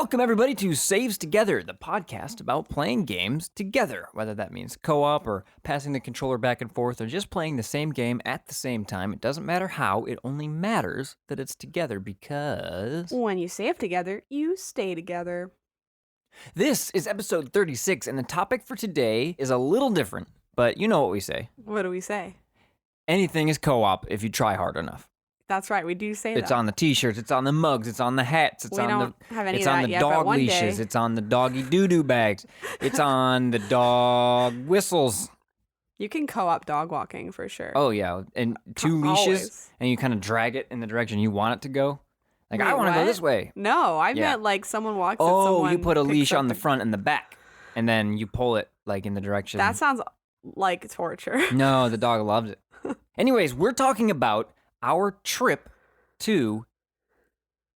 Welcome, everybody, to Saves Together, the podcast about playing games together, whether that means co-op or passing the controller back and forth or just playing the same game at the same time. It doesn't matter how, it only matters that it's together because... When you save together, you stay together. This is episode 36, and the topic for today is a little different, but you know what we say. What do we say? Anything is co-op if you try hard enough. That's right, we do say that. It's on the t-shirts, it's on the mugs, it's on the hats, it's on the dog leashes, it's on the doggy doo-doo bags, it's on the dog whistles. You can co-op dog walking for sure. Oh yeah, and two leashes, and you kind of drag it in the direction you want it to go. Like, wait, I want to go this way. No, I meant like someone walks and someone you put a leash on the front and the back, and then you pull it like in the direction. That sounds like torture. No, the dog loves it. Anyways, we're talking about our trip to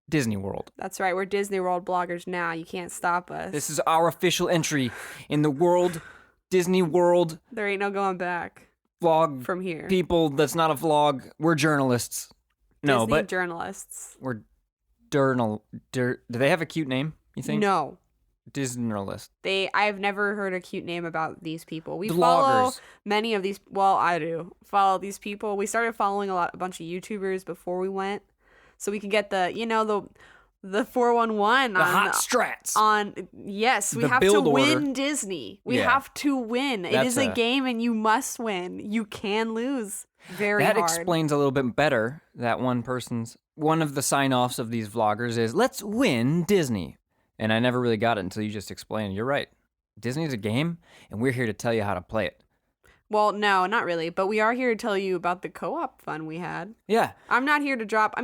Disney World. That's right. We're Disney World bloggers now. You can't stop us. This is our official entry in the world, Disney World. There ain't no going back. Vlog from here. People, that's not a vlog. We're journalists. No, Disney but journalists. We're do they have a cute name, you think? No. Disneyalist. I've never heard a cute name about these people. We Vloggers. follow many of these. Well, I do follow these people. We started following a bunch of YouTubers before we went, so we could get the 411 the hot strats. Yes, we have to win Disney. We have to win. It is a game, and you must win. You can lose very hard. That explains a little bit better that one of the sign-offs of these vloggers is, let's win Disney. And I never really got it until you just explained. You're right. Disney's a game, and we're here to tell you how to play it. Well, no, not really. But we are here to tell you about the co-op fun we had. Yeah. I'm here to drop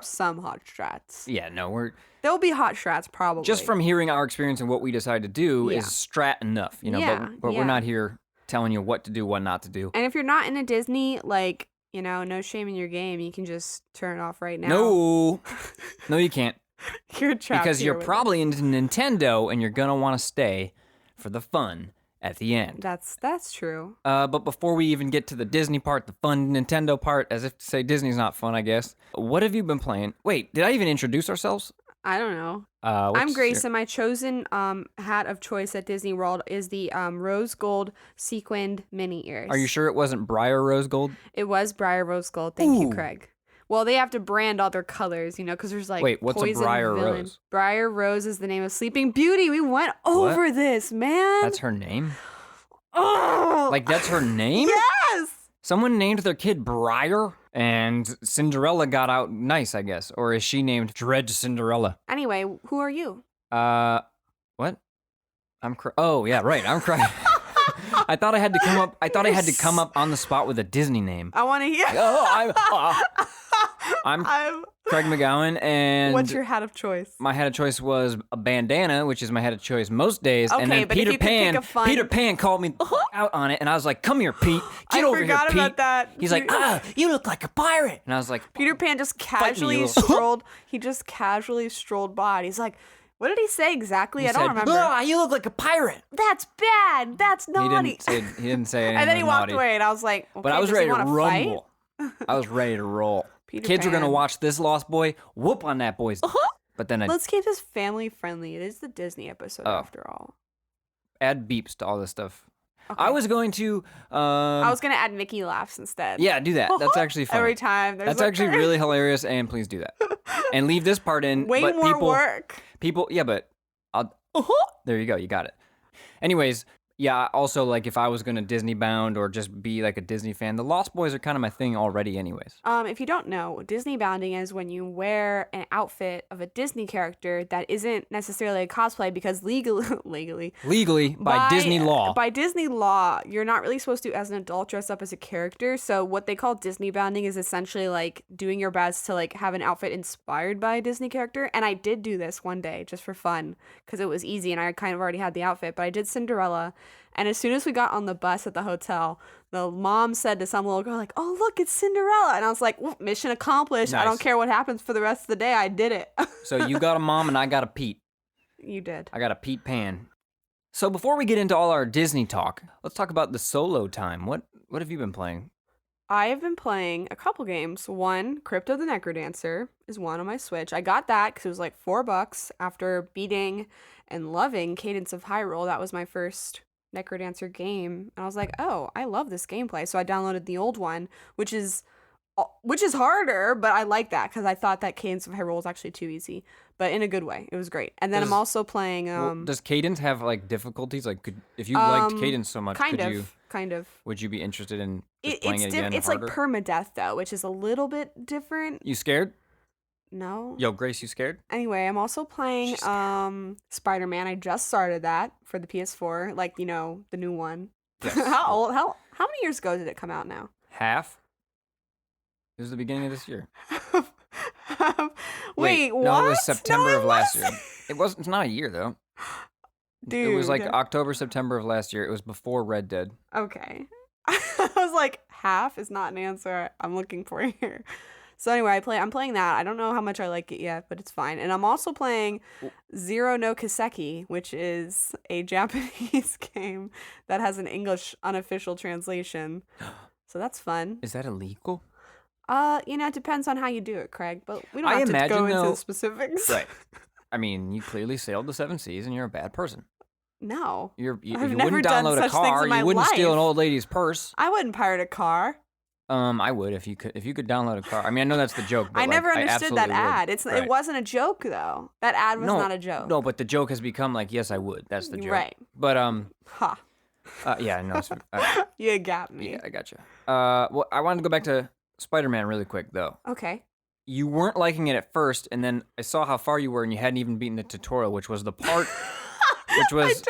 some hot strats. Yeah, no, There'll be hot strats, probably. Just from hearing our experience and what we decide to do is strat enough, but we're not here telling you what to do, what not to do. And if you're not into Disney, no shame in your game. You can just turn it off right now. No, you can't. You're trapped because you're probably into Nintendo and you're gonna want to stay for the fun at the end. That's true. But before we even get to the Disney part, the fun Nintendo part, as if to say Disney's not fun, I guess. What have you been playing? Wait, did I even introduce ourselves? I don't know. I'm Grace, and my chosen hat of choice at Disney World is the rose gold sequined mini ears. Are you sure it wasn't Briar Rose Gold? It was Briar Rose Gold. Thank you, Craig. Well, they have to brand all their colors, because there's Wait, what's a Briar Rose? Briar Rose is the name of Sleeping Beauty. We went over this, man. That's her name? Oh! Like, that's her name? Yes! Someone named their kid Briar, and Cinderella got out nice, I guess. Or is she named Dredge Cinderella? Anyway, who are you? What? Oh, yeah, right, I'm crying. I thought I had to come up on the spot with a Disney name. I want to hear. I'm Craig McGowan, and what's your hat of choice? My hat of choice was a bandana, which is my hat of choice most days. Okay, and then but Peter Pan called me out on it, and I was like, "Come here, Pete. Get over here, Pete." I forgot about that. He's like, "You look like a pirate," and I was like, Peter Pan just casually strolled. He just casually strolled by. And he's like, what did he say exactly? I don't remember. You look like a pirate. That's bad. That's naughty. He didn't say anything. And then he walked away, and I was like, okay, but I was ready to rumble. I was ready to roll. Kids are going to watch this Lost Boy, whoop on that boy's. But then let's keep this family friendly. It is the Disney episode after all. Add beeps to all this stuff. Okay. I was going to add Mickey laughs instead. Yeah, do that. That's actually funny. Every time. That's actually really hilarious, and please do that. And leave this part in. Way more work. There you go. You got it. Anyways, yeah, also, like, if I was going to Disney bound or just be, like, a Disney fan, the Lost Boys are kind of my thing already anyways. If you don't know, Disney bounding is when you wear an outfit of a Disney character that isn't necessarily a cosplay because legally, by Disney law. By Disney law, you're not really supposed to, as an adult, dress up as a character. So what they call Disney bounding is essentially, like, doing your best to, like, have an outfit inspired by a Disney character. And I did do this one day just for fun because it was easy and I kind of already had the outfit. But I did Cinderella. And as soon as we got on the bus at the hotel, the mom said to some little girl, like, "Oh, look, it's Cinderella." And I was like, mission accomplished. Nice. I don't care what happens for the rest of the day. I did it. So you got a mom and I got a Pete. You did. I got a Pete Pan. So before we get into all our Disney talk, let's talk about the solo time. What have you been playing? I have been playing a couple games. One, Crypto the Necrodancer, is one on my Switch. I got that because it was like $4 after beating and loving Cadence of Hyrule. That was my first Necrodancer game, and I was like, oh, I love this gameplay. So I downloaded the old one, which is harder, but I like that because I thought that Cadence of Hyrule was actually too easy, but in a good way. It was great. And then I'm also playing. Does Cadence have like difficulties? Like, if you liked Cadence so much, kind of. Would you be interested in just playing it again? It's harder? like permadeath though, which is a little bit different. You scared? No. Yo, Grace, you scared? Anyway, I'm also playing Spiderman. I just started that for the PS4, like, the new one. Yes. How many years ago did it come out now? Half? It was the beginning of this year. Wait, what? No, it was September of last year. It's not a year though. Dude. It was like October, September of last year. It was before Red Dead. Okay. I was like, half is not an answer I'm looking for here. So anyway, I'm playing that. I don't know how much I like it yet, but it's fine. And I'm also playing Zero no Kiseki, which is a Japanese game that has an English unofficial translation. So that's fun. Is that illegal? It depends on how you do it, Craig, but we don't have to go into the specifics. Right. I mean, you clearly sailed the 7 seas and you're a bad person. No. If you I've wouldn't never done download a such things car, in my you wouldn't life. steal an old lady's purse. I wouldn't pirate a car. I would if you could download a car. I mean, I know that's the joke, but I never understood that ad. Right. It wasn't a joke though. That ad was not a joke. No, but the joke has become like, yes, I would. That's the joke. Right. But Ha. yeah, no. You got me. Yeah, I gotcha. Well, I wanted to go back to Spider-Man really quick though. Okay. You weren't liking it at first, and then I saw how far you were, and you hadn't even beaten the tutorial, which was the part, which was.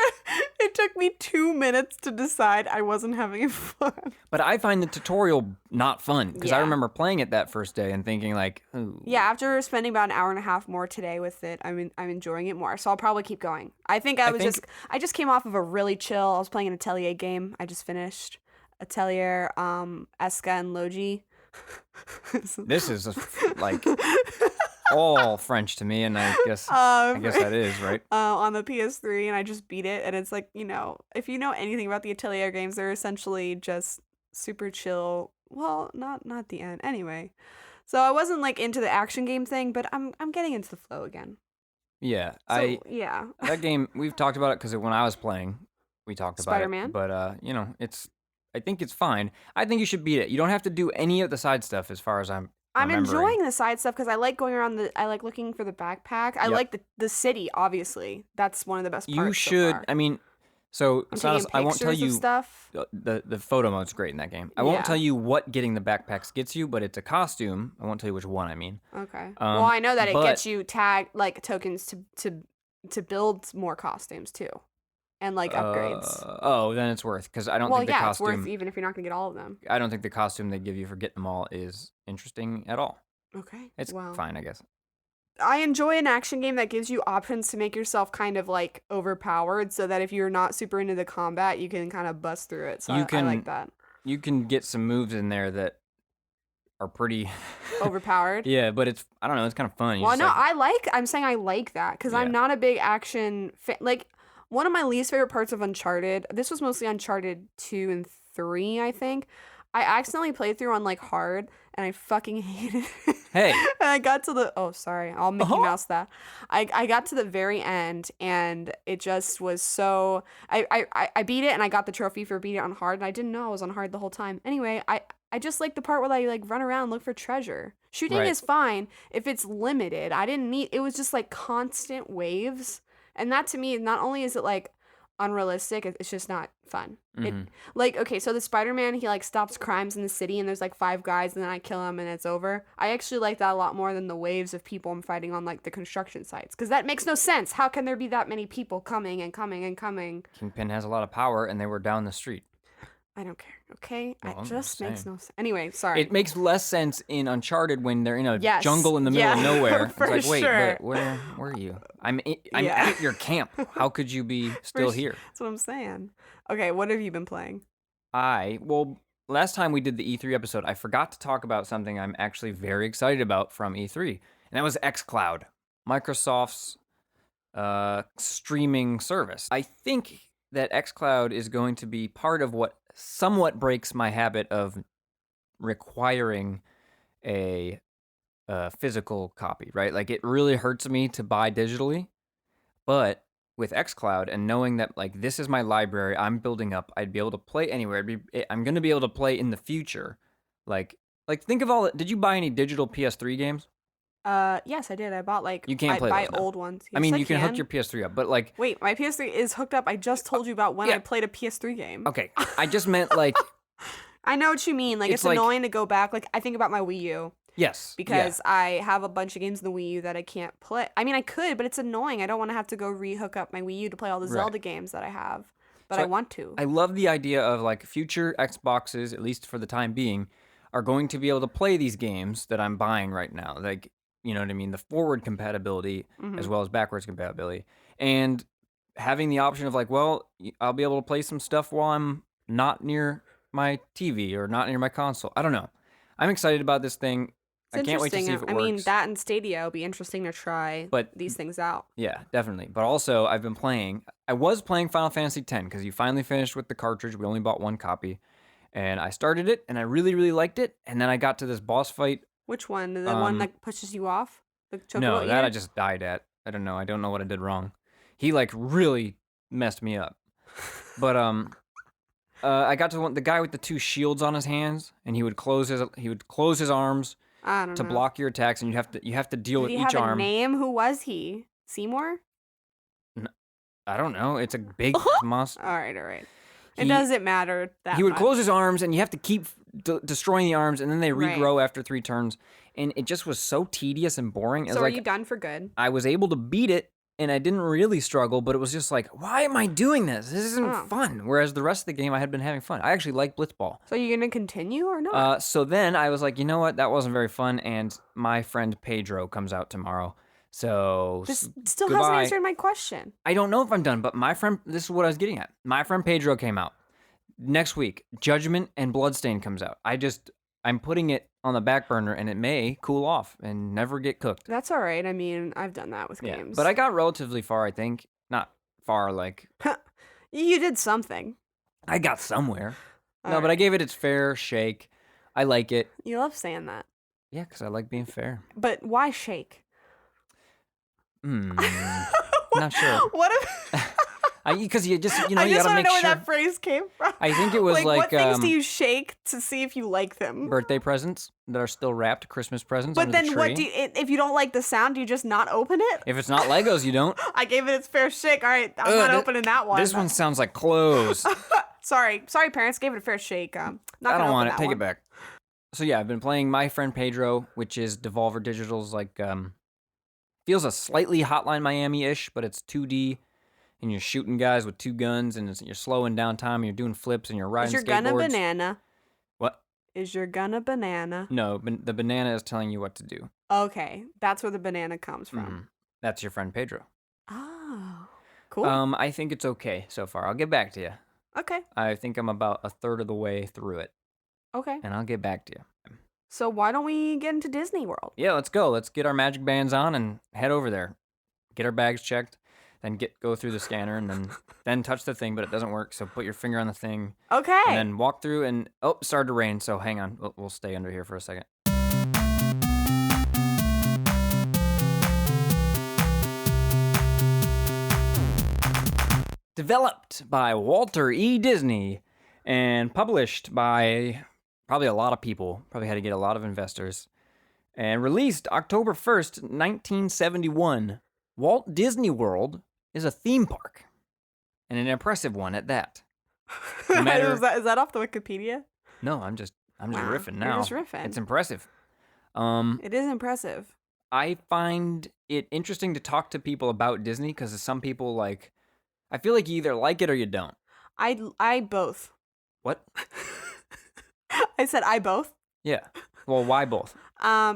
It took me 2 minutes to decide I wasn't having fun. But I find the tutorial not fun because I Yeah. remember playing it that first day and thinking like, ooh. Yeah, after spending about an hour and a half more today with it, I'm enjoying it more. So I'll probably keep going. I just came off of a really chill. I was playing an Atelier game. I just finished Atelier, Eska and Logi. This is like all French to me, and I guess that is right. On the PS3, and I just beat it, and it's like, if you know anything about the Atelier games, they're essentially just super chill. Well, not the end. Anyway, so I wasn't like into the action game thing, but I'm getting into the flow again. Yeah, yeah. That game we've talked about it because when I was playing, we talked about Spider-Man? it. But I think it's fine. I think you should beat it. You don't have to do any of the side stuff, as far as I'm enjoying the side stuff because I like going around I like looking for the backpack. I like the city, obviously. That's one of the best parts. You should. So far. I mean, so I'm it's not, taking I won't tell pictures you of stuff. the photo mode's great in that game. I won't tell you what getting the backpacks gets you, but it's a costume. I won't tell you which one. I mean. Okay. Well, I know that it but- gets you tokens to build more costumes too, and like upgrades. Then it's worth because I don't Well, think the yeah, costume. it's worth even if you're not gonna get all of them. I don't think the costume they give you for getting them all is interesting at all. Okay. It's fine, I guess. I enjoy an action game that gives you options to make yourself kind of like overpowered, so that if you're not super into the combat, you can kind of bust through it. So I like that. You can get some moves in there that are pretty overpowered. Yeah, but I don't know, it's kind of fun. Well, no, I'm saying I like that because I'm not a big action fan. Like, one of my least favorite parts of Uncharted, this was mostly Uncharted 2 and 3, I think. I accidentally played through on like hard, and I fucking hated it. Hey. And I got to I'll Mickey Mouse that. I got to the very end, and it just was so. I beat it, and I got the trophy for beating it on hard, and I didn't know I was on hard the whole time. Anyway, I just like the part where I like run around, look for treasure. Shooting is fine if it's limited. It was just like constant waves. And that to me, not only is it like unrealistic, it's just not fun. Mm-hmm. So the Spider-Man, he like stops crimes in the city and there's like 5 guys and then I kill him and it's over. I actually like that a lot more than the waves of people I'm fighting on like the construction sites. Because that makes no sense. How can there be that many people coming and coming and coming? Kingpin has a lot of power and they were down the street. I don't care, okay? Well, it just makes no sense. Anyway, sorry. It makes less sense in Uncharted when they're in a jungle in the middle of nowhere. It's like, wait, but where are you? I'm at your camp. How could you be still here? That's what I'm saying. Okay, what have you been playing? Last time we did the E3 episode, I forgot to talk about something I'm actually very excited about from E3, and that was xCloud, Microsoft's streaming service. I think that xCloud is going to be part of what somewhat breaks my habit of requiring a physical copy, right? Like it really hurts me to buy digitally, but with xCloud and knowing that like this is my library I'm building up, I'd be able to play anywhere. I'm gonna be able to play in the future. Like think of all. Did you buy any digital PS3 games? Yes, I did. I bought You can't I play buy those now. old ones. I Yes, mean, I you can hook your PS3 up, but like, Wait, my PS3 is hooked up. I just told you about when Yeah. I played a PS3 game. okay, I just meant like, I know what you mean. Like It's it's like- annoying to go back. Like I think about my Wii U yes, because I have a bunch of games in the Wii U that I can't play. I mean, I could, but it's annoying. I don't want to have to go re-hook up my Wii U to play all the Right. Zelda games that I have, but So I want to. I love the idea of like future Xboxes, at least for the time being, are going to be able to play these games that I'm buying right now. Like, you know what I mean? The forward compatibility as well as backwards compatibility. And having the option of like, well, I'll be able to play some stuff while I'm not near my TV or not near my console. I don't know. I'm excited about this thing. It's I can't wait to see if interesting. it I mean, works. that and Stadia will be interesting to try But- these things out. Yeah, definitely. But also, I was playing Final Fantasy X because you finally finished with the cartridge. We only bought one copy. And I started it, and I really, really liked it. And then I got to this boss fight. Which one? The one that pushes you off? The chocobo No, that eater? I just died at. I don't know. I don't know what I did wrong. He, like, really messed me up. But, I got to the guy with the two shields on his hands, and he would close his arms I don't to know. block your attacks, and you have to deal Did with he each have a arm. name? Who was he? Seymour? I don't know. It's a big monster. All right. It He- doesn't matter that He would much. close his arms, and you have to keep destroying the arms, and then they Right. regrow after 3 turns. And it just was so tedious and boring. It was So are like you done for good? I was able to beat it, and I didn't really struggle, but it was just like, why am I doing this? This isn't Oh. fun. Whereas the rest of the game, I had been having fun. I actually like Blitzball. So you're gonna continue or not? So then I was like, you know what? That wasn't very fun, and my friend Pedro comes out tomorrow. So This still goodbye. hasn't answered my question. I don't know if I'm done, but this is what I was getting at. My friend Pedro came out. Next week, Judgment and Bloodstain comes out. I'm putting it on the back burner, and it may cool off and never get cooked. That's all right. I mean, I've done that with games. But I got relatively far, I think. Not far, like, You did something. I got somewhere. All No, but I right. gave it its fair shake. I like it. You love saying that. Yeah, because I like being fair. But why shake? Not sure. What if Because you just, I you just gotta want to make know sure. where that phrase came from. I think it was what like, things do you shake to see if you like them? birthday presents that are still wrapped, Christmas presents But under then the tree. what do you, if you don't like the sound, do you just not open it? If it's not Legos, you don't. I gave it its fair shake. All right, I'm not opening that one. This one sounds like clothes. Sorry, parents. Gave it a fair shake. Not I gonna don't want open it. that Take one. it back. So yeah, I've been playing My Friend Pedro, which is Devolver Digital's like feels a slightly Hotline Miami-ish, but it's 2D, and you're shooting guys with 2 guns, and you're slowing down time, and you're doing flips, and you're riding Is your skateboards. gun a banana? What? Is your gun a banana? No, the banana is telling you what to do. Okay, that's where the banana comes from. Mhm. That's your friend Pedro. Oh, cool. I think it's okay so far. I'll get back to you. Okay, I think I'm about a third of the way through it, okay. and I'll get back to you. So why don't we get into Disney World? Yeah, let's go. Let's get our magic bands on and head over there. Get our bags checked, then go through the scanner, and then touch the thing, but it doesn't work. So put your finger on the thing, Okay. and then walk through. And it started to rain. So hang on, we'll stay under here for a second. Developed by Walter E. Disney and published by probably a lot of people. Probably had to get a lot of investors. And released October 1st, 1971. Walt Disney World is a theme park. And an impressive one at that. No matter- is that off the Wikipedia? No, I'm just Wow, riffing you're now. just riffing. It's impressive. It is impressive. I find it interesting to talk to people about Disney because some people like, I feel like you either like it or you don't. I both. What? I said I both. Yeah. Well, why both?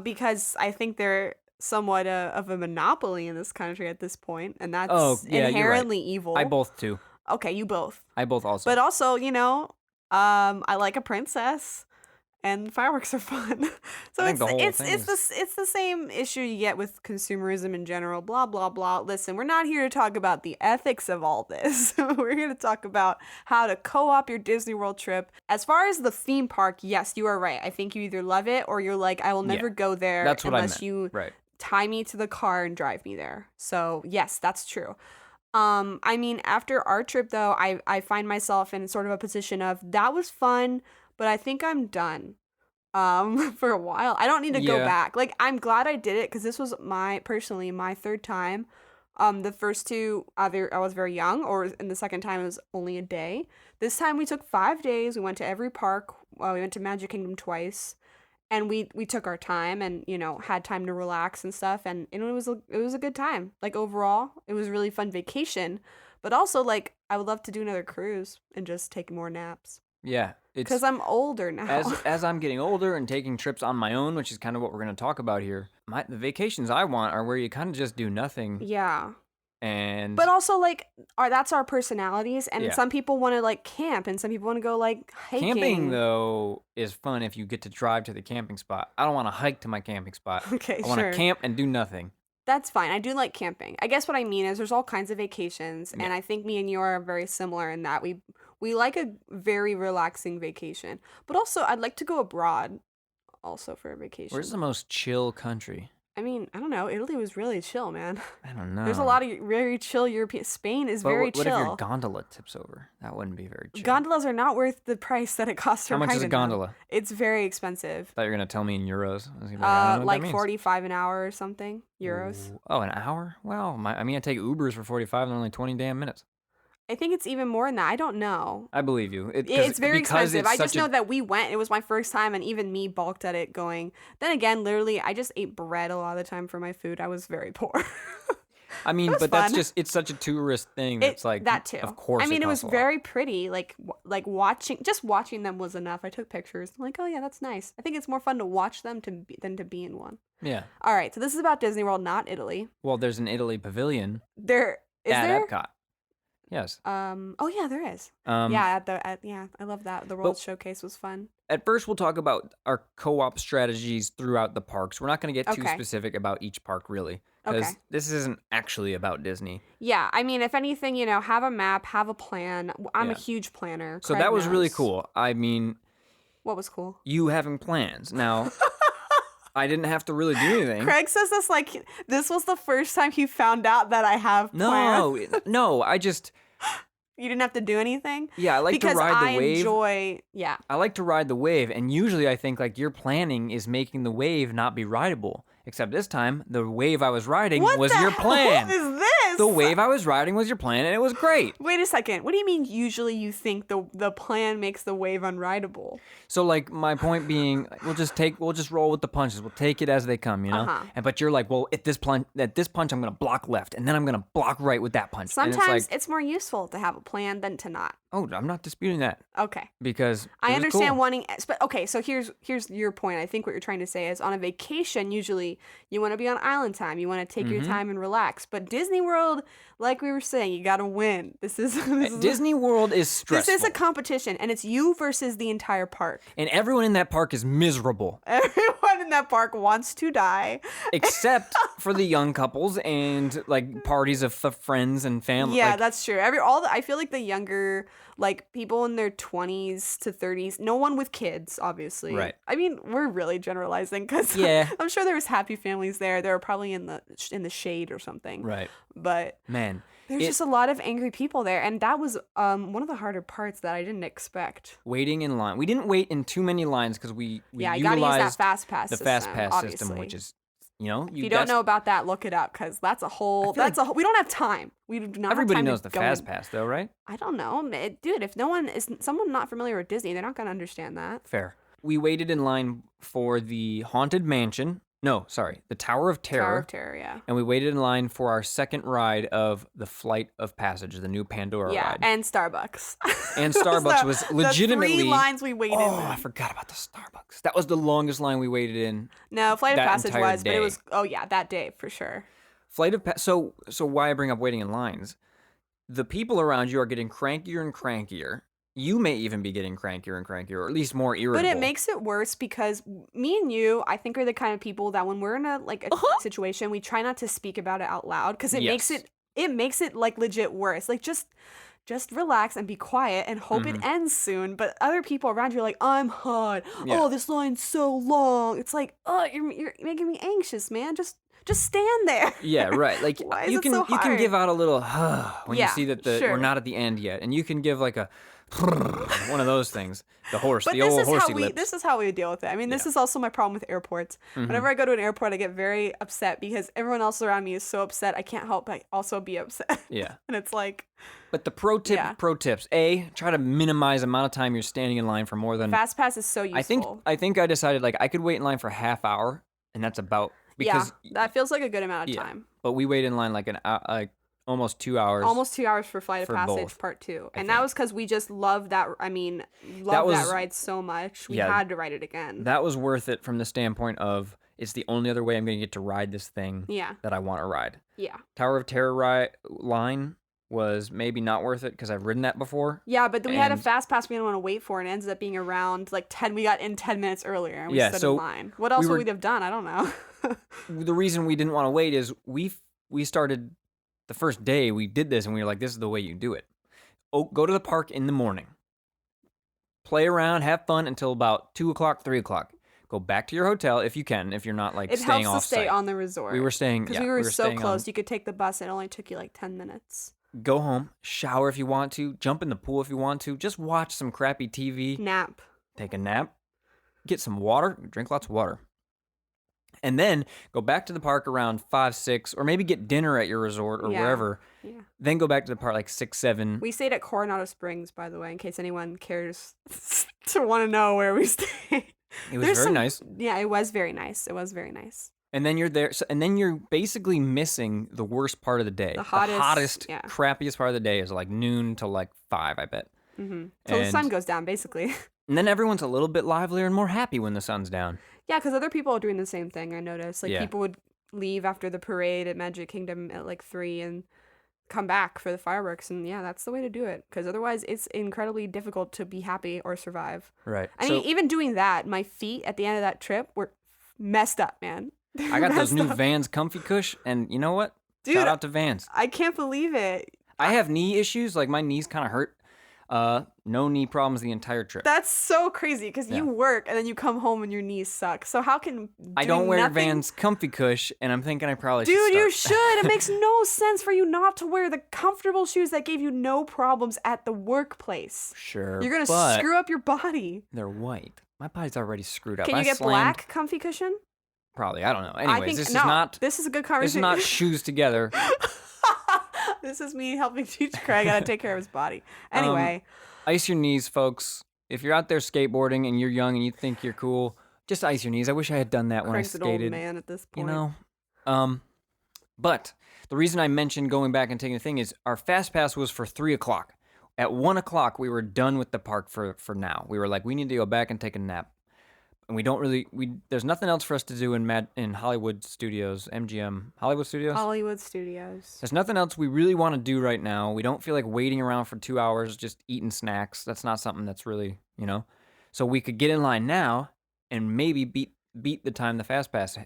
Because I think they're somewhat of a monopoly in this country at this point, and that's Oh, yeah, you're right. inherently evil. I both too. Okay, you both. I both also. But also, I like a princess, and fireworks are fun. So I think the whole it's thing it's the same issue you get with consumerism in general. Blah blah blah. Listen, we're not here to talk about the ethics of all this. We're here to talk about how to co-op your Disney World trip. As far as the theme park, yes, you are right. I think you either love it or you're like, I will never go there That's what unless I meant. you Right. tie me to the car and drive me there. So yes, that's true. I mean, after our trip though, I find myself in sort of a position of that was fun, but I think I'm done. For a while. I don't need to go Yeah. back. Like, I'm glad I did it because this was personally my third time. The first two, either I was very young, or in the second time it was only a day. This time we took 5 days. We went to every park. We went to Magic Kingdom twice, and we took our time and had time to relax and stuff. And it was a good time. Like overall, it was a really fun vacation. But also, like, I would love to do another cruise and just take more naps. Yeah. Because I'm older now. As I'm getting older and taking trips on my own, which is kind of what we're going to talk about here, the vacations I want are where you kind of just do nothing. Yeah. And But also, like, that's our personalities, and Yeah. some people want to, like, camp, and some people want to go, like, hiking. camping, though, is fun if you get to drive to the camping spot. I don't want to hike to my camping spot. Okay, I want sure. to camp and do nothing. That's fine. I do like camping. I guess what I mean is there's all kinds of vacations, and I think me and you are very similar in that we like a very relaxing vacation. But also, I'd like to go abroad also for a vacation. Where's the most chill country? I mean, I don't know. Italy was really chill, man. I don't know. There's a lot of very chill European. Spain is But very what chill. if your gondola tips over? That wouldn't be very chill. Gondolas are not worth the price that it costs to How much ride is a in them. gondola? It's very expensive. I thought you were going to tell me in euros. I was gonna be like, I don't know what Like that means. 45 an hour or something, euros. Ooh. Oh, an hour? Well, I take Ubers for 45 and they're only 20 damn minutes. I think it's even more than that. I don't know. I believe you. It's very expensive. I just know know that we went. It was my first time, and even me balked at it going. Then again, literally, I just ate bread a lot of the time for my food. I was very poor. I mean, was but that's fun. just, it's such a tourist thing that's like, that too. Of course. I mean, it was costs a lot. very pretty. Like watching them was enough. I took pictures. I'm like, oh yeah, that's nice. I think it's more fun to watch them than to be in one. Yeah. All right, so this is about Disney World, not Italy. Well, there's an Italy pavilion There is at there. Epcot. Yes. Oh yeah, there is. Yeah, I love that. The World Showcase was fun. At first, we'll talk about our co-op strategies throughout the parks. We're not going to get too Okay. specific about each park, really, because Okay. this isn't actually about Disney. Yeah, I mean, if anything, have a map, have a plan. I'm a Yeah. huge planner. So Craig that was really knows. cool. I mean, What was cool? you having plans. Now, I didn't have to really do anything. Craig says this like this was the first time he found out that I have plans. No, I just, You didn't have to do anything? yeah, I like because to ride the wave. Yeah. I like to ride the wave, and usually I think like your planning is making the wave not be rideable. Except this time, the wave I was riding What was the your hell plan. is this? The wave I was riding was your plan, and it was great. Wait a second. What do you mean usually you think the plan makes the wave unrideable? So like my point being, we'll just roll with the punches. We'll take it as they come, you know. Uh-huh. And but you're like, well, at this punch, I'm gonna block left, and then I'm gonna block right with that punch. And Sometimes it's it's more useful to have a plan than to not. oh, I'm not disputing that Okay. because I it was understand cool. wanting, but okay, so here's your point. I think what you're trying to say is on a vacation, usually you want to be on island time. You want to take Mm-hmm. your time and relax. But Disney World, like we were saying, you got to win. This is Disney World is stressful. This is a competition, and it's you versus the entire park. and everyone in that park is miserable. Everyone in that park wants to die. Except for the young couples and like parties of friends and family. Yeah, like, that's true. I feel like the younger, like people in their 20s to 30s, no one with kids, obviously. Right. I mean, we're really generalizing because Yeah. I'm sure there was happy families there. They were probably in the shade or something. right, But man. there's just a lot of angry people there, and that was one of the harder parts that I didn't expect. Waiting in line. We didn't wait in too many lines because we Yeah, you gotta use that utilized fast pass the system, fast pass system, obviously. which is, you know, If you don't know about that, look it up because that's a whole. feel like We don't have time. We do not. everybody have time knows to the go fast in. pass, though, right? I don't know, dude. If someone not familiar with Disney, they're not gonna understand that. Fair. We waited in line for the Haunted Mansion. No, sorry, the Tower of Terror. Tower of Terror, yeah. And we waited in line for our second ride of the Flight of Passage, the new Pandora Yeah, ride. and Starbucks. And Those Starbucks are was the legitimately. 3 lines we waited Oh, in. I forgot about the Starbucks. That was the longest line we waited in. No, Flight of that Passage entire was, but it day. was. Oh yeah, that day for sure. So why I bring up waiting in lines? The people around you are getting crankier and crankier, You may even be getting crankier and crankier, or at least more irritable. But it makes it worse because me and you, I think, are the kind of people that when we're in a situation, we try not to speak about it out loud because it makes it like legit worse. Like just relax and be quiet and hope it ends soon. But other people around you are like, I'm hot. Yeah. Oh, this line's so long. It's like, oh, you're making me anxious, man. Just stand there. Yeah, right. Like Why is you it can so you can hard? give out a little when you Yeah, see that sure. we're not at the end yet, and you can give like a one of those things. The horse, But the old horsey this lips. is how we deal with it. I mean, this is also my problem with airports. Whenever I go to an airport, I get very upset because everyone else around me is so upset. I can't help but also be upset. Yeah. And it's like, But the pro tips. A, try to minimize the amount of time you're standing in line for more than Fast Pass is so useful. I think I decided like I could wait in line for a half hour, and that's about because that feels like a good amount of time. But we waited in line like almost 2 hours. Almost 2 hours for Flight of for Passage both, Part 2. I And that think. was because we just loved that. I mean, That loved that was- ride so much. We yeah. had to ride it again. That was worth it from the standpoint of it's the only other way I'm going to get to ride this thing Yeah. that I want to ride. Yeah. Tower of Terror line was maybe not worth it because I've ridden that before. Yeah, but we had a And- Fast Pass we didn't want to wait for, and it ended up being around like 10. We got in 10 minutes earlier, and we stood so in line. What else we would were- we have done? I don't know. The reason we didn't want to wait is we started the first day we did this and we were like, this is the way you do it. Oh, go to the park in the morning. Play around, have fun until about 2 o'clock, 3 o'clock. Go back to your hotel if you can, if you're not like It staying helps off to stay site. on the resort. We were staying because yeah, we were so staying close. on- You could take the bus. It only took you like 10 minutes. Go home, shower if you want to, jump in the pool if you want to, just watch some crappy TV, Nap. take a nap, get some water, drink lots of water. And then go back to the park around 5, 6, or maybe get dinner at your resort or wherever. Yeah. Then go back to the park like 6, 7. We stayed at Coronado Springs, by the way, in case anyone cares to want to know where we stayed. It was very nice. Yeah, it was very nice. It was very nice. And then you're there, and then you're basically missing the worst part of the day. The hottest, yeah. crappiest part of the day is like noon to like 5, I bet. Mm-hmm. Till the sun goes down, basically. And then everyone's a little bit livelier and more happy when the sun's down. Yeah, because other people are doing the same thing, I noticed. Like, Yeah. people would leave after the parade at Magic Kingdom at like 3 and come back for the fireworks. And yeah, that's the way to do it. Because otherwise, it's incredibly difficult to be happy or survive. Right. I mean, even doing that, my feet at the end of that trip were messed up, man. I got those Messed new up. Vans Comfy Cush, and you know what? Dude, Shout out to Vans. I can't believe it. I have knee issues, like my knees kind of hurt. No knee problems the entire trip. That's so crazy because Yeah. you work and then you come home and your knees suck. So how can I don't doing wear nothing- Vans Comfy Cush, and I'm thinking I probably should Dude, you start. should. It makes no sense for you not to wear the comfortable shoes that gave you no problems at the workplace. Sure, You're gonna but screw up your body. they're white. My body's already screwed up. Can you I get slammed- black comfy cushion? Probably. I don't know. I Anyways, think this is no. not. This is a good This is conversation. not shoes together. This is me helping teach Craig how to take care of his body. Anyway, Ice your knees, folks. If you're out there skateboarding and you're young and you think you're cool, just ice your knees. I wish I had done that when Craig's I an old skated. man at this You point. know. But the reason I mentioned going back and taking the thing is our fast pass was for 3 o'clock. At 1 o'clock, we were done with the park for now. We were like, we need to go back and take a nap. And we don't really, there's nothing else for us to do in Hollywood Studios, MGM, Hollywood Studios? Hollywood Studios. There's nothing else we really want to do right now. We don't feel like waiting around for 2 hours just eating snacks. That's not something that's really, So we could get in line now and maybe beat the time the fast pass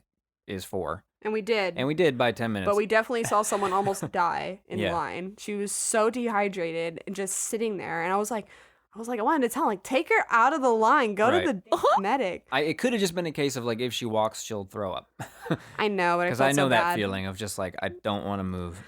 is for. And we did. And we did by 10 minutes. But we definitely saw someone almost die in Yeah. line. She was so dehydrated and just sitting there. And I was like, I wanted to tell her, like, take her out of the line. Go Right. to the medic. It could have just been a case of like if she walks, she'll throw up. I know, but Because I I felt know so that bad. feeling of just like I don't want to move.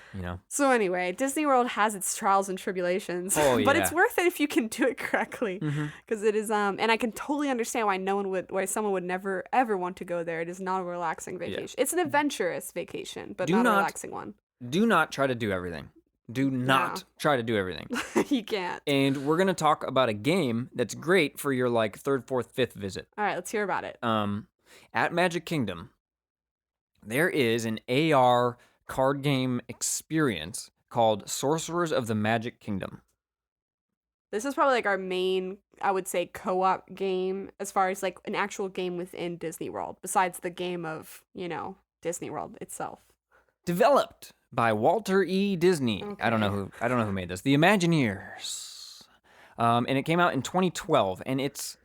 So anyway, Disney World has its trials and tribulations. Oh, But yeah. it's worth it if you can do it correctly. Because it is, and I can totally understand why someone would never, ever want to go there. It is not a relaxing vacation. It's an adventurous vacation, but not a relaxing one. Do not try to do everything. Do not No. try to do everything. You can't. And we're gonna talk about a game that's great for your like 3rd, 4th, 5th visit. All right, let's hear about it. At Magic Kingdom, there is an AR card game experience called Sorcerers of the Magic Kingdom. This is probably like our main, I would say, co-op game as far as like an actual game within Disney World, besides the game of, Disney World itself. Developed by Walter E. Disney. I don't know who made this. The Imagineers. And it came out in 2012. And it's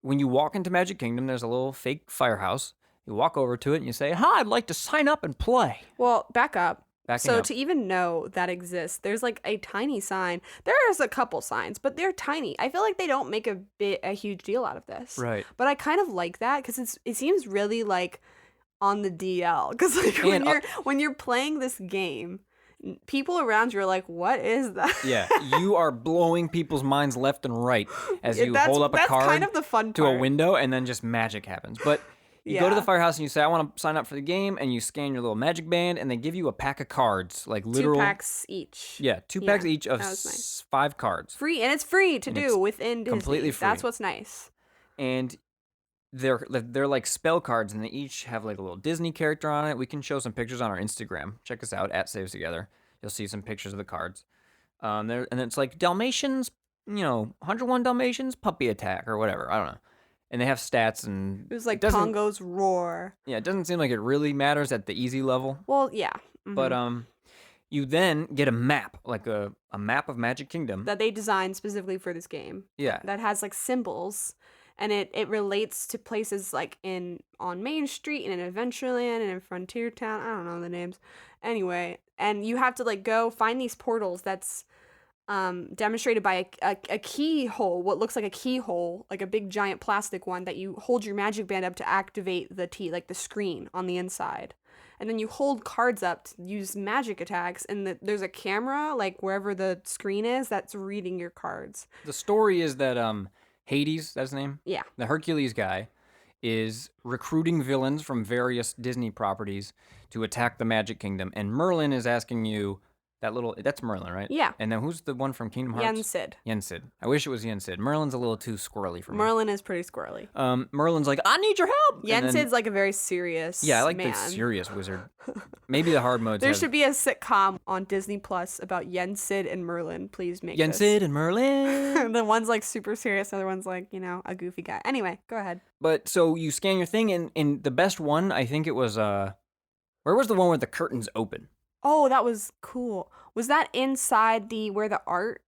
when you walk into Magic Kingdom, there's a little fake firehouse. You walk over to it and you say, "Hi, I'd like to sign up and play." Well, back up. Backing So up. to even know that exists, there's like a tiny sign. There's a couple signs, but they're tiny. I feel like they don't make a huge deal out of this. Right. But I kind of like that because it seems really like on the DL. Because like when you're playing this game, people around you are like, "What is that?" Yeah, you are blowing people's minds left and right as you hold up a that's card kind of the fun to a part. window, and then just magic happens. But you go to the firehouse and you say, "I want to sign up for the game," and you scan your little magic band, and they give you a pack of cards, like literal 2 packs each. Yeah, 2 packs each of that was nice. 5 cards. Free, and it's free to do within Disney. Completely free. That's what's nice. And they're like spell cards, and they each have like a little Disney character on it. We can show some pictures on our Instagram. Check us out at Saves Together. You'll see some pictures of the cards. And it's like Dalmatians, 101 Dalmatians, puppy attack or whatever. I don't know. And they have stats and it was like Congo's roar. Yeah, it doesn't seem like it really matters at the easy level. Well, yeah. Mm-hmm. But you then get a map, like a map of Magic Kingdom that they designed specifically for this game. Yeah. That has like symbols, and it relates to places like on Main Street and in Adventureland and in Frontier Town. I don't know the names. Anyway, and you have to like go find these portals that's demonstrated by a keyhole, what looks like a keyhole, like a big giant plastic one that you hold your magic band up to activate like the screen on the inside. And then you hold cards up to use magic attacks, and there's a camera, like wherever the screen is, that's reading your cards. The story is that Hades, that's his name? Yeah. The Hercules guy is recruiting villains from various Disney properties to attack the Magic Kingdom. And Merlin is asking you, that's Merlin, right? Yeah. And then who's the one from Kingdom Hearts? Yensid. Yensid. I wish it was Yensid. Merlin's a little too squirrely for me. Merlin is pretty squirrely. Merlin's like, "I need your help." Yensid's like a very serious Yeah, I like man. the serious wizard. Maybe the hard modes There should be a sitcom on Disney Plus about Yensid and Merlin. Please make Yensid and Merlin. The one's like super serious, the other one's like, a goofy guy. Anyway, go ahead. But so you scan your thing, and the best one, I think it was, where was the one where the curtains open? Oh, that was cool. Was that inside where the art?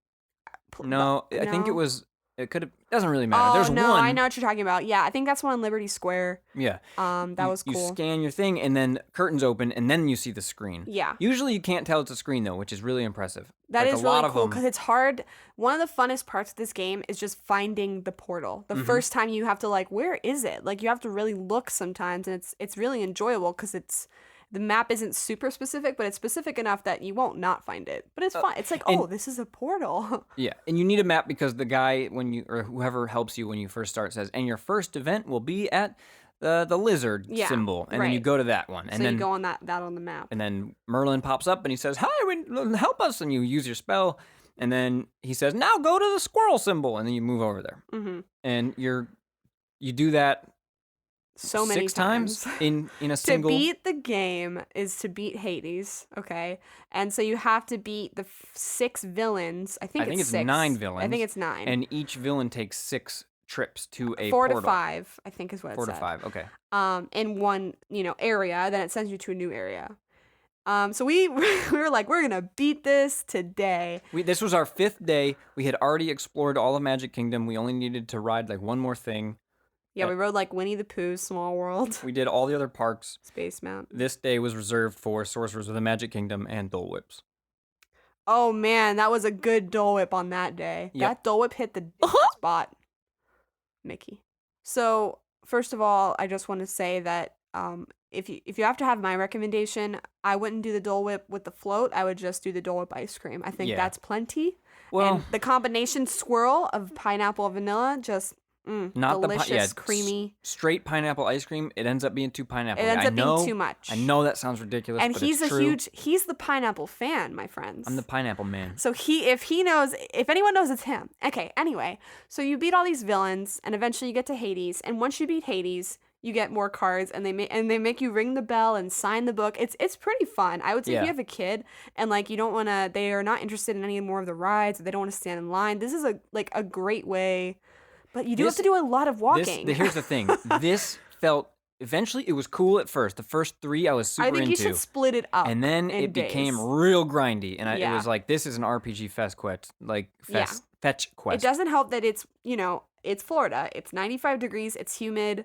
No, I think it was. It could have. Doesn't really matter. There's no, one. I know what you're talking about. Yeah, I think that's one in Liberty Square. Yeah. That was cool. You scan your thing, and then curtains open, and then you see the screen. Yeah. Usually you can't tell it's a screen though, which is really impressive. That like is really cool because it's hard. One of the funnest parts of this game is just finding the portal. The first time you have to where is it? Like you have to really look sometimes, and it's really enjoyable because the map isn't super specific, but it's specific enough that you won't not find it. But it's fun. It's like, this is a portal. Yeah, and you need a map because the guy or whoever helps you when you first start says, and your first event will be at the lizard symbol, and then you go to that one, and so then you go on that on the map, and then Merlin pops up and he says, "Hi, help us," and you use your spell, and then he says, "Now go to the squirrel symbol," and then you move over there, and you do that. So many 6 times in a single. To beat the game is to beat Hades, okay? And so you have to beat the 6 villains. I think it's 6. 9 villains. I think it's 9. And each villain takes 6 trips to a 4 portal. to 5, I think is what it said. 4 to 5, okay. In one, area, then it sends you to a new area. So we were like, we're gonna beat this today. This was our 5th day. We had already explored all of Magic Kingdom. We only needed to ride one more thing. Yeah, we rode Winnie the Pooh's Small World. We did all the other parks. Space Mountain. This day was reserved for Sorcerers of the Magic Kingdom and Dole Whips. Oh man, that was a good Dole Whip on that day. Yep. That Dole Whip hit the spot. Mickey. So first of all, I just want to say that if you have to have my recommendation, I wouldn't do the Dole Whip with the float. I would just do the Dole Whip ice cream. I think that's plenty. Well, and the combination swirl of pineapple and vanilla just not delicious, creamy. Straight pineapple ice cream. It ends up being too pineapple. It ends up being too much. I know that sounds ridiculous, and but he's it's true. He's the pineapple fan, my friends. I'm the pineapple man. So if anyone knows, it's him. Okay, anyway, so you beat all these villains, and eventually you get to Hades, and once you beat Hades, you get more cards, and they make you ring the bell and sign the book. It's pretty fun. I would say if you have a kid and you don't want to, they are not interested in any more of the rides, or they don't want to stand in line. This is a great way. But you do have to do a lot of walking. Here's the thing. This felt... Eventually, it was cool at first. The first 3 I was super into. I think you should split it up. And then it became real grindy. And it was like, this is an RPG fest Fetch quest. It doesn't help that it's, it's Florida. It's 95 degrees. It's humid.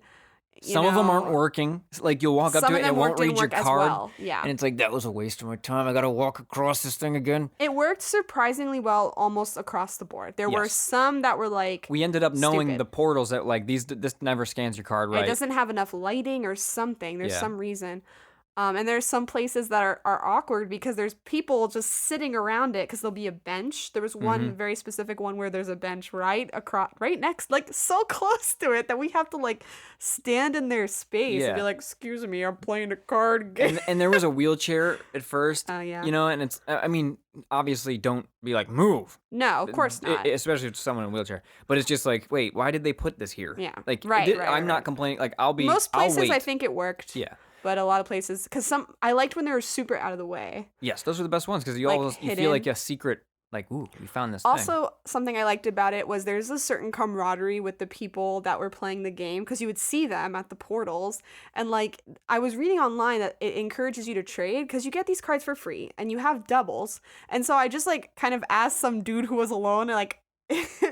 Some of them aren't working. Like, you'll walk up to it and it won't read your card. Well. Yeah. And it's like, that was a waste of my time. I got to walk across this thing again. It worked surprisingly well almost across the board. There were some that were like we ended up knowing the portals that like this never scans your card right. It doesn't have enough lighting or something. There's some reason. And there's some places that are awkward because there's people just sitting around it because there'll be a bench. There was one very specific one where there's a bench right next, like so close to it that we have to like stand in their space and be like, excuse me, I'm playing a card game. And there was a wheelchair at first, yeah. And it's, I mean, obviously don't be like, move. No, of course not. Especially if it's someone in a wheelchair. But it's just like, wait, why did they put this here? Yeah. Like, right. I'm not complaining. Like, most places I'll wait. I think it worked. Yeah. But a lot of places, because I liked when they were super out of the way. Yes, those are the best ones because you feel like a secret, like, ooh, we found this also, thing. something I liked about it was there's a certain camaraderie with the people that were playing the game because you would see them at the portals. And like, I was reading online that it encourages you to trade because you get these cards for free and you have doubles. And so I just like kind of asked some dude who was alone and like,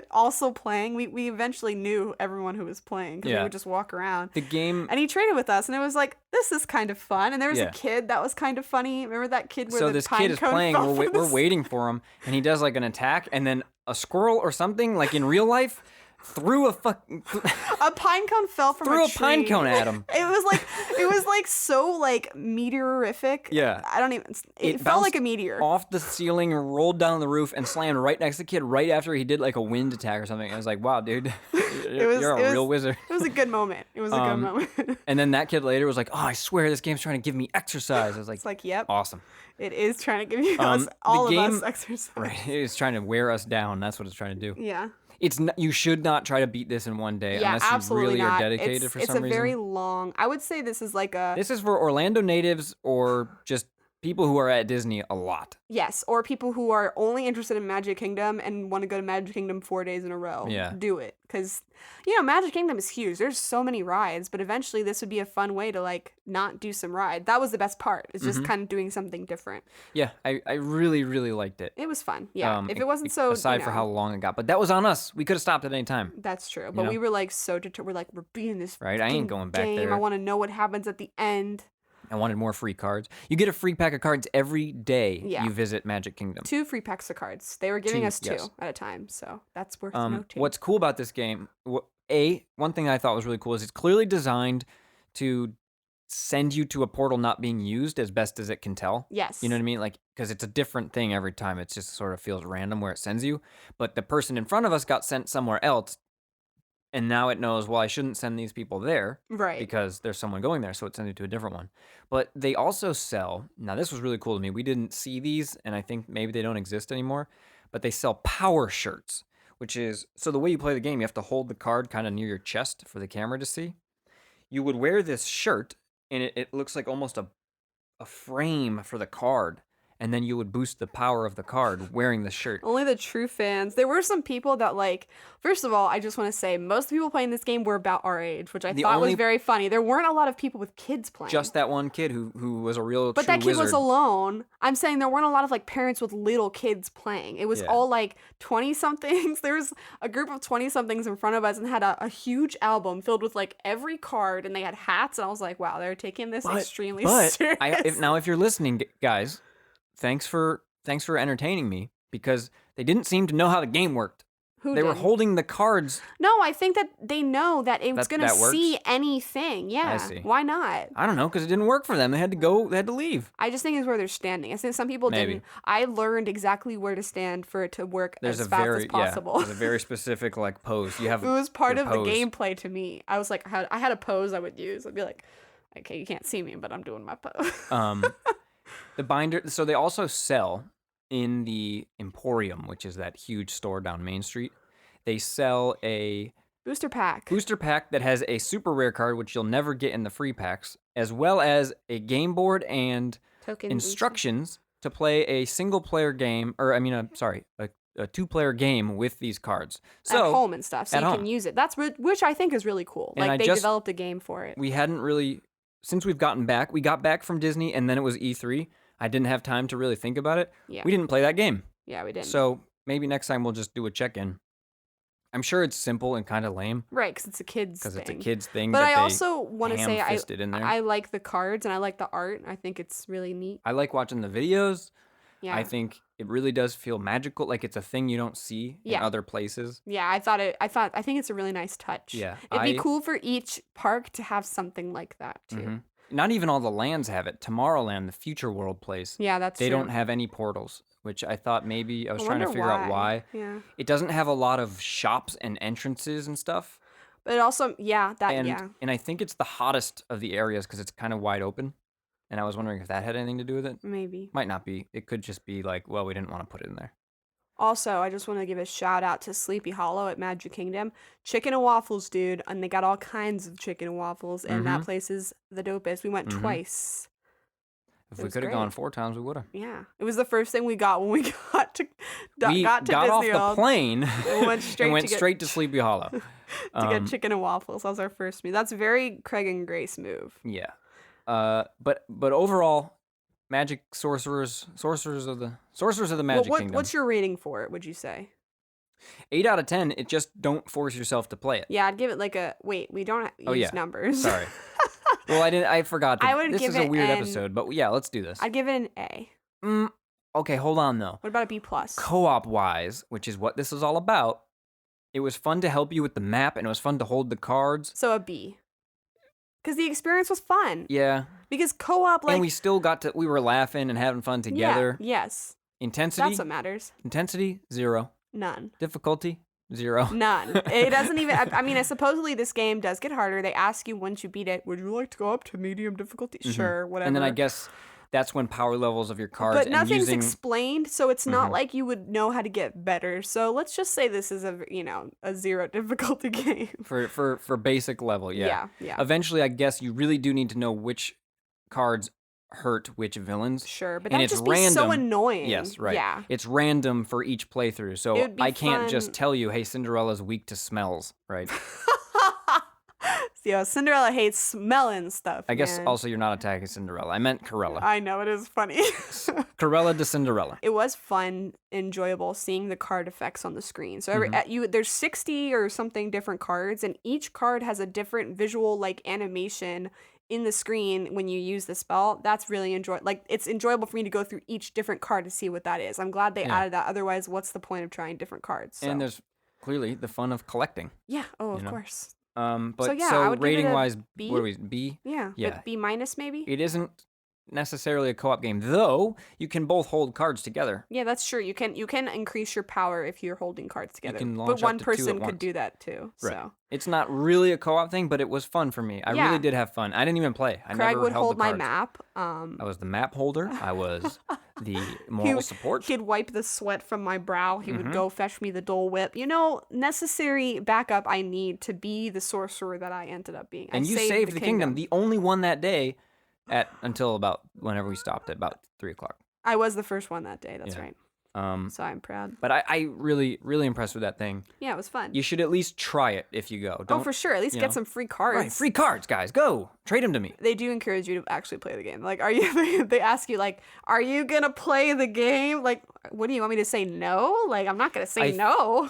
also playing. We eventually knew everyone who was playing because we would just walk around. The game, and he traded with us, and it was like, this is kind of fun. And there was a kid that was kind of funny. Remember that kid where the pine cone is playing. We're waiting for him, and he does like an attack, and then a squirrel or something like in real life threw a pine cone fell from a tree. Pine cone at him. it was like so like meteorific. Yeah. I don't even. It felt like a meteor off the ceiling, rolled down the roof, and slammed right next to the kid right after he did like a wind attack or something. I was like, wow, dude, you're a real wizard. It was a good moment. It was a good moment. And then that kid later was like, oh, I swear this game's trying to give me exercise. I was like, it's like, yep, awesome. It is trying to give you all of us exercise. Right, it's trying to wear us down. That's what it's trying to do. Yeah. You should not try to beat this in one day unless you really are dedicated for some reason. It's a very long. I would say this is like a. This is for Orlando natives or just people who are at Disney a lot. Yes, or people who are only interested in Magic Kingdom and want to go to Magic Kingdom 4 days in a row. Yeah. Do it. Because, Magic Kingdom is huge. There's so many rides, but eventually this would be a fun way to, like, not do some ride. That was the best part. It's just kind of doing something different. Yeah, I really, really liked it. It was fun. Yeah. If it wasn't so. Aside for how long it got. But that was on us. We could have stopped at any time. That's true. But we were, like, so determined. We're like, we're beating this right? I ain't going back there. I want to know what happens at the end. I wanted more free cards. You get a free pack of cards every day you visit Magic Kingdom. 2 free packs of cards. They were giving us 2 at a time, so that's worth noting. What's cool about this game, one thing I thought was really cool is it's clearly designed to send you to a portal not being used as best as it can tell. Yes. You know what I mean? Like, because it's a different thing every time. It just sort of feels random where it sends you. But the person in front of us got sent somewhere else. And now it knows, well, I shouldn't send these people there. Right. Because there's someone going there, so it sends you to a different one. But they also sell, now this was really cool to me. We didn't see these, and I think maybe they don't exist anymore. But they sell power shirts, which is, so the way you play the game, you have to hold the card kind of near your chest for the camera to see. You would wear this shirt, and it looks like almost a frame for the card. And then you would boost the power of the card wearing the shirt. Only the true fans. There were some people that, like, first of all, I just want to say, most people playing this game were about our age, which I thought was very funny. There weren't a lot of people with kids playing. Just that one kid who was a real But true that kid wizard. was alone. I'm saying there weren't a lot of, like, parents with little kids playing. It was all, like, 20-somethings. There was a group of 20-somethings in front of us and had a huge album filled with, like, every card, and they had hats, and I was like, wow, they're taking this extremely serious. If you're listening, guys... Thanks for entertaining me because they didn't seem to know how the game worked. They were holding the cards. No, I think that they know that it was going to see anything. Yeah. I see. Why not? I don't know because it didn't work for them. They had to leave. I just think it's where they're standing. I think some people didn't. I learned exactly where to stand for it to work as fast as possible. There's a very specific like pose. You have. It was part of the gameplay to me. I was like, I had a pose I would use. I'd be like, okay, you can't see me, but I'm doing my pose. The binder, so they also sell in the Emporium, which is that huge store down Main Street. They sell a booster pack that has a super rare card, which you'll never get in the free packs, as well as a game board and instructions to play a single player game, or I mean, a 2-player game with these cards. So at home and stuff, so you can use it. That's which I think is really cool. Like they developed a game for it. We hadn't really, since we got back from Disney, and then it was E3. I didn't have time to really think about it. Yeah. We didn't play that game. Yeah, we didn't. So maybe next time we'll just do a check-in. I'm sure it's simple and kind of lame. Right, because it's a kid's Because thing. it's a kid's thing. But that I they also want to say in there. I like the cards and I like the art. I think it's really neat. I like watching the videos. Yeah. I think it really does feel magical. Like it's a thing you don't see in other places. Yeah, I think it's a really nice touch. Yeah. It'd be cool for each park to have something like that too. Mm-hmm. Not even all the lands have it. Tomorrowland, the Future World place. Yeah, that's They true. don't have any portals, which I thought maybe I was trying to figure out why. Yeah. It doesn't have a lot of shops and entrances and stuff. But it also, And I think it's the hottest of the areas because it's kind of wide open. And I was wondering if that had anything to do with it. Maybe. Might not be. It could just be like, well, we didn't want to put it in there. Also, I just want to give a shout out to Sleepy Hollow at Magic Kingdom. Chicken and waffles, dude. And they got all kinds of chicken and waffles. And that place is the dopest. We went twice. If we could have gone 4 times, we would have. Yeah. It was the first thing we got when we got to We got Disney off the World plane and went straight to Sleepy Hollow. to get chicken and waffles. That was our first meal. That's a very Craig and Grace move. Yeah. But overall, Magic Sorcerers of the Magic Kingdom. What's your rating for it, would you say? 8 out of 10. It just don't force yourself to play it. Yeah, I'd give it like a we don't use numbers. Sorry. Well, I forgot. This is a weird episode, but yeah, let's do this. I'd give it an A. Okay, hold on though. What about a B+? Co-op wise, which is what this is all about, it was fun to help you with the map and it was fun to hold the cards. So a B. Because the experience was fun. Yeah. Because co-op, and we still we were laughing and having fun together. Yeah, yes. Intensity? That's what matters. Intensity, 0. None. Difficulty, 0. None. It doesn't even, I mean, supposedly this game does get harder. They ask you once you beat it, would you like to go up to medium difficulty? Mm-hmm. Sure, whatever. And then I guess that's when power levels of your cards but nothing's explained, so it's not like you would know how to get better. So let's just say this is a 0 difficulty game. For basic level, yeah. Yeah. Eventually, I guess you really do need to know which cards hurt which villains. Sure, but that would just be so annoying. Yes, right. Yeah. It's random for each playthrough, so I can't just tell you, hey, Cinderella's weak to smells, right? Cinderella hates smelling stuff. I guess also you're not attacking Cinderella. I meant Corella. I know, it is funny. Corella to Cinderella. It was fun, enjoyable seeing the card effects on the screen. So there's 60 or something different cards, and each card has a different visual animation in the screen when you use the spell. That's really it's enjoyable for me to go through each different card to see what that is. I'm glad they added that. Otherwise, what's the point of trying different cards? So. And there's clearly the fun of collecting. Yeah. Oh, of course. But I would rating wise, B? what are we? B? Yeah. But B- maybe? It isn't necessarily a co-op game, though you can both hold cards together. Yeah, that's true. You can increase your power if you're holding cards together. You can launch but one up to person 2 at could do that too. Right. So it's not really a co-op thing, but it was fun for me. I really did have fun. I didn't even play. I Craig never would held hold the my cards. map. I was the map holder. I was the moral support. He'd wipe the sweat from my brow. He would go fetch me the DOLE whip. Necessary backup I need to be the sorcerer that I ended up being. And you saved the kingdom. The only one that day until about whenever we stopped at about 3:00. I was the first one that day. That's right. So I'm proud. But I really, really impressed with that thing. Yeah, it was fun. You should at least try it if you go. For sure. At least get some free cards. Right, free cards, guys. Go. Trade them to me. They do encourage you to actually play the game. They ask you, are you going to play the game? What do you want me to say? No? I'm not going to say no.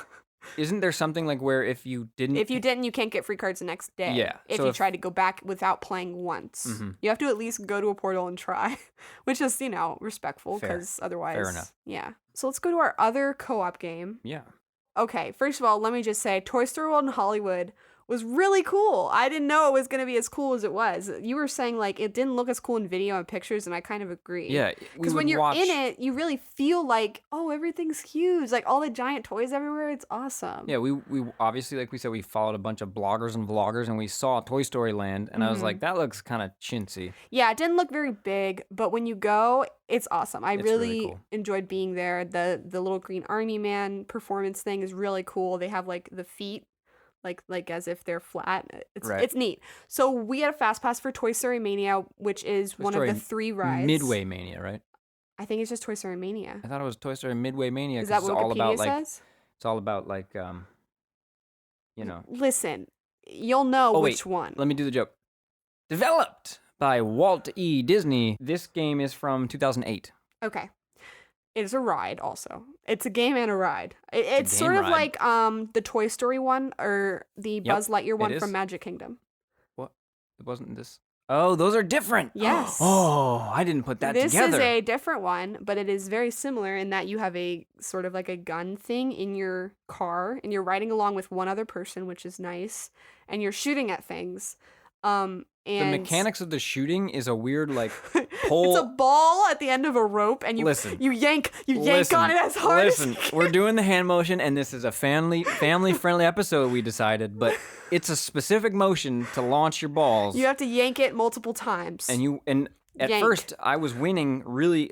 Isn't there something where if you didn't... If you didn't, you can't get free cards the next day. Yeah. If you try to go back without playing once. You have to at least go to a portal and try, which is, respectful because otherwise... Fair enough. Yeah. So let's go to our other co-op game. Yeah. Okay, first of all, let me just say Toy Story World in Hollywood was really cool. I didn't know it was going to be as cool as it was. You were saying it didn't look as cool in video and pictures, and I kind of agree. Yeah. Because when you're in it, you really feel everything's huge. All the giant toys everywhere. It's awesome. Yeah, we obviously, like we said, we followed a bunch of bloggers and vloggers, and we saw Toy Story Land, and I was like, that looks kind of chintzy. Yeah, it didn't look very big, but when you go, it's awesome. It's really cool. Enjoyed being there. The little green army man performance thing is really cool. They have the feet. Like as if they're flat. It's neat. So we had a fast pass for Toy Story Mania, which is one of the 3 rides. Midway Mania, right? I think it's just Toy Story Mania. I thought it was Toy Story Midway Mania. Is that what Wikipedia says? It's all about Listen, you'll know which one. Let me do the joke. Developed by Walt E. Disney. This game is from 2008. Okay. It is a ride also. It's a game and a ride. It's game sort of ride. like the Toy Story one or the Buzz Lightyear one is. from Magic Kingdom. What? It wasn't this. Oh, those are different. Yes. Oh, I didn't put that This together. is a different one, but it is very similar in that you have a sort of like a gun thing in your car, and you're riding along with one other person, which is nice, and you're shooting at things. And the mechanics of the shooting is a weird pole. It's a ball at the end of a rope, and you yank on it as hard. Listen, we're doing the hand motion, and this is a family friendly episode. We decided, but it's a specific motion to launch your balls. You have to yank it multiple times. And at first I was winning really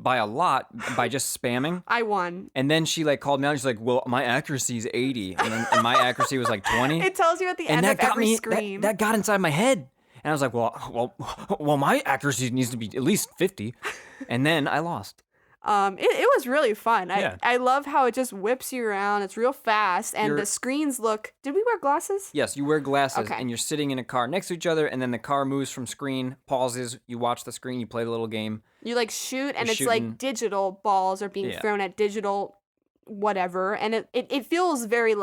by a lot by just spamming. I won. And then she called me out. She's like, "Well, my accuracy is 80," and my accuracy was 20. It tells you at the end of every screen. That got inside my head. And I was like, well, my accuracy needs to be at least 50. And then I lost. It was really fun. Yeah. I love how it just whips you around. It's real fast, and the screens look... Did we wear glasses? Yes, you wear glasses, and you're sitting in a car next to each other, and then the car moves from screen, pauses, you watch the screen, you play the little game. You shoot, and it's like digital balls are being thrown at digital whatever, and it feels very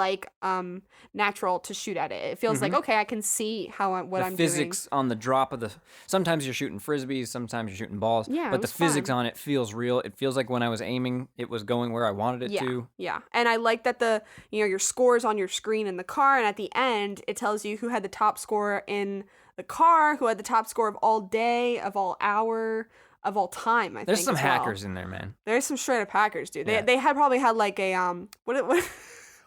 natural to shoot at it. It feels like, okay, I can see I'm doing. The physics on the drop of the... Sometimes you're shooting frisbees, sometimes you're shooting balls, but the physics on it feels real. It feels like when I was aiming, it was going where I wanted it to. Yeah, and I like that your score's on your screen in the car, and at the end, it tells you who had the top score in the car, who had the top score of all day, of all hour, of all time. There's some hackers in there, man. There's some straight up hackers, dude. They probably had a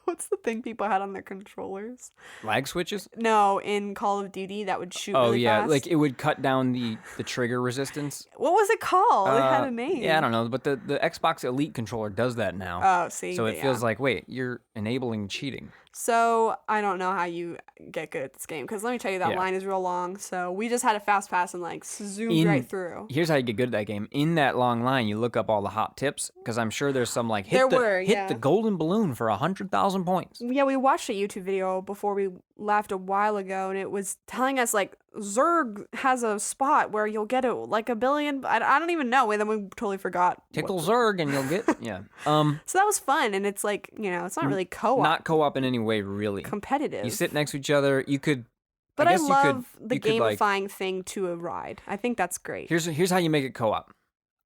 what's the thing people had on their controllers? Lag switches? No, in Call of Duty that would shoot really fast. It would cut down the trigger resistance. What was it called? It had a name. Yeah, I don't know, but the Xbox Elite controller does that now. Oh, see. So it feels like, wait, you're enabling cheating. So I don't know how you get good at this game, because let me tell you, that line is real long. So we just had a fast pass and zoomed right through. Here's how you get good at that game. In that long line, you look up all the hot tips, because I'm sure there's some hit the golden balloon for 100,000 points. Yeah, we watched a YouTube video before we left a while ago, and it was telling us Zerg has a spot where you'll get it $1 billion. I don't even know. And then we totally forgot. Tickle Zerg and you'll get So that was fun, and it's it's not really co-op. Not co-op in any way, really. Competitive. You sit next to each other. You could. But I love the gamifying thing to a ride. I think that's great. Here's how you make it co-op.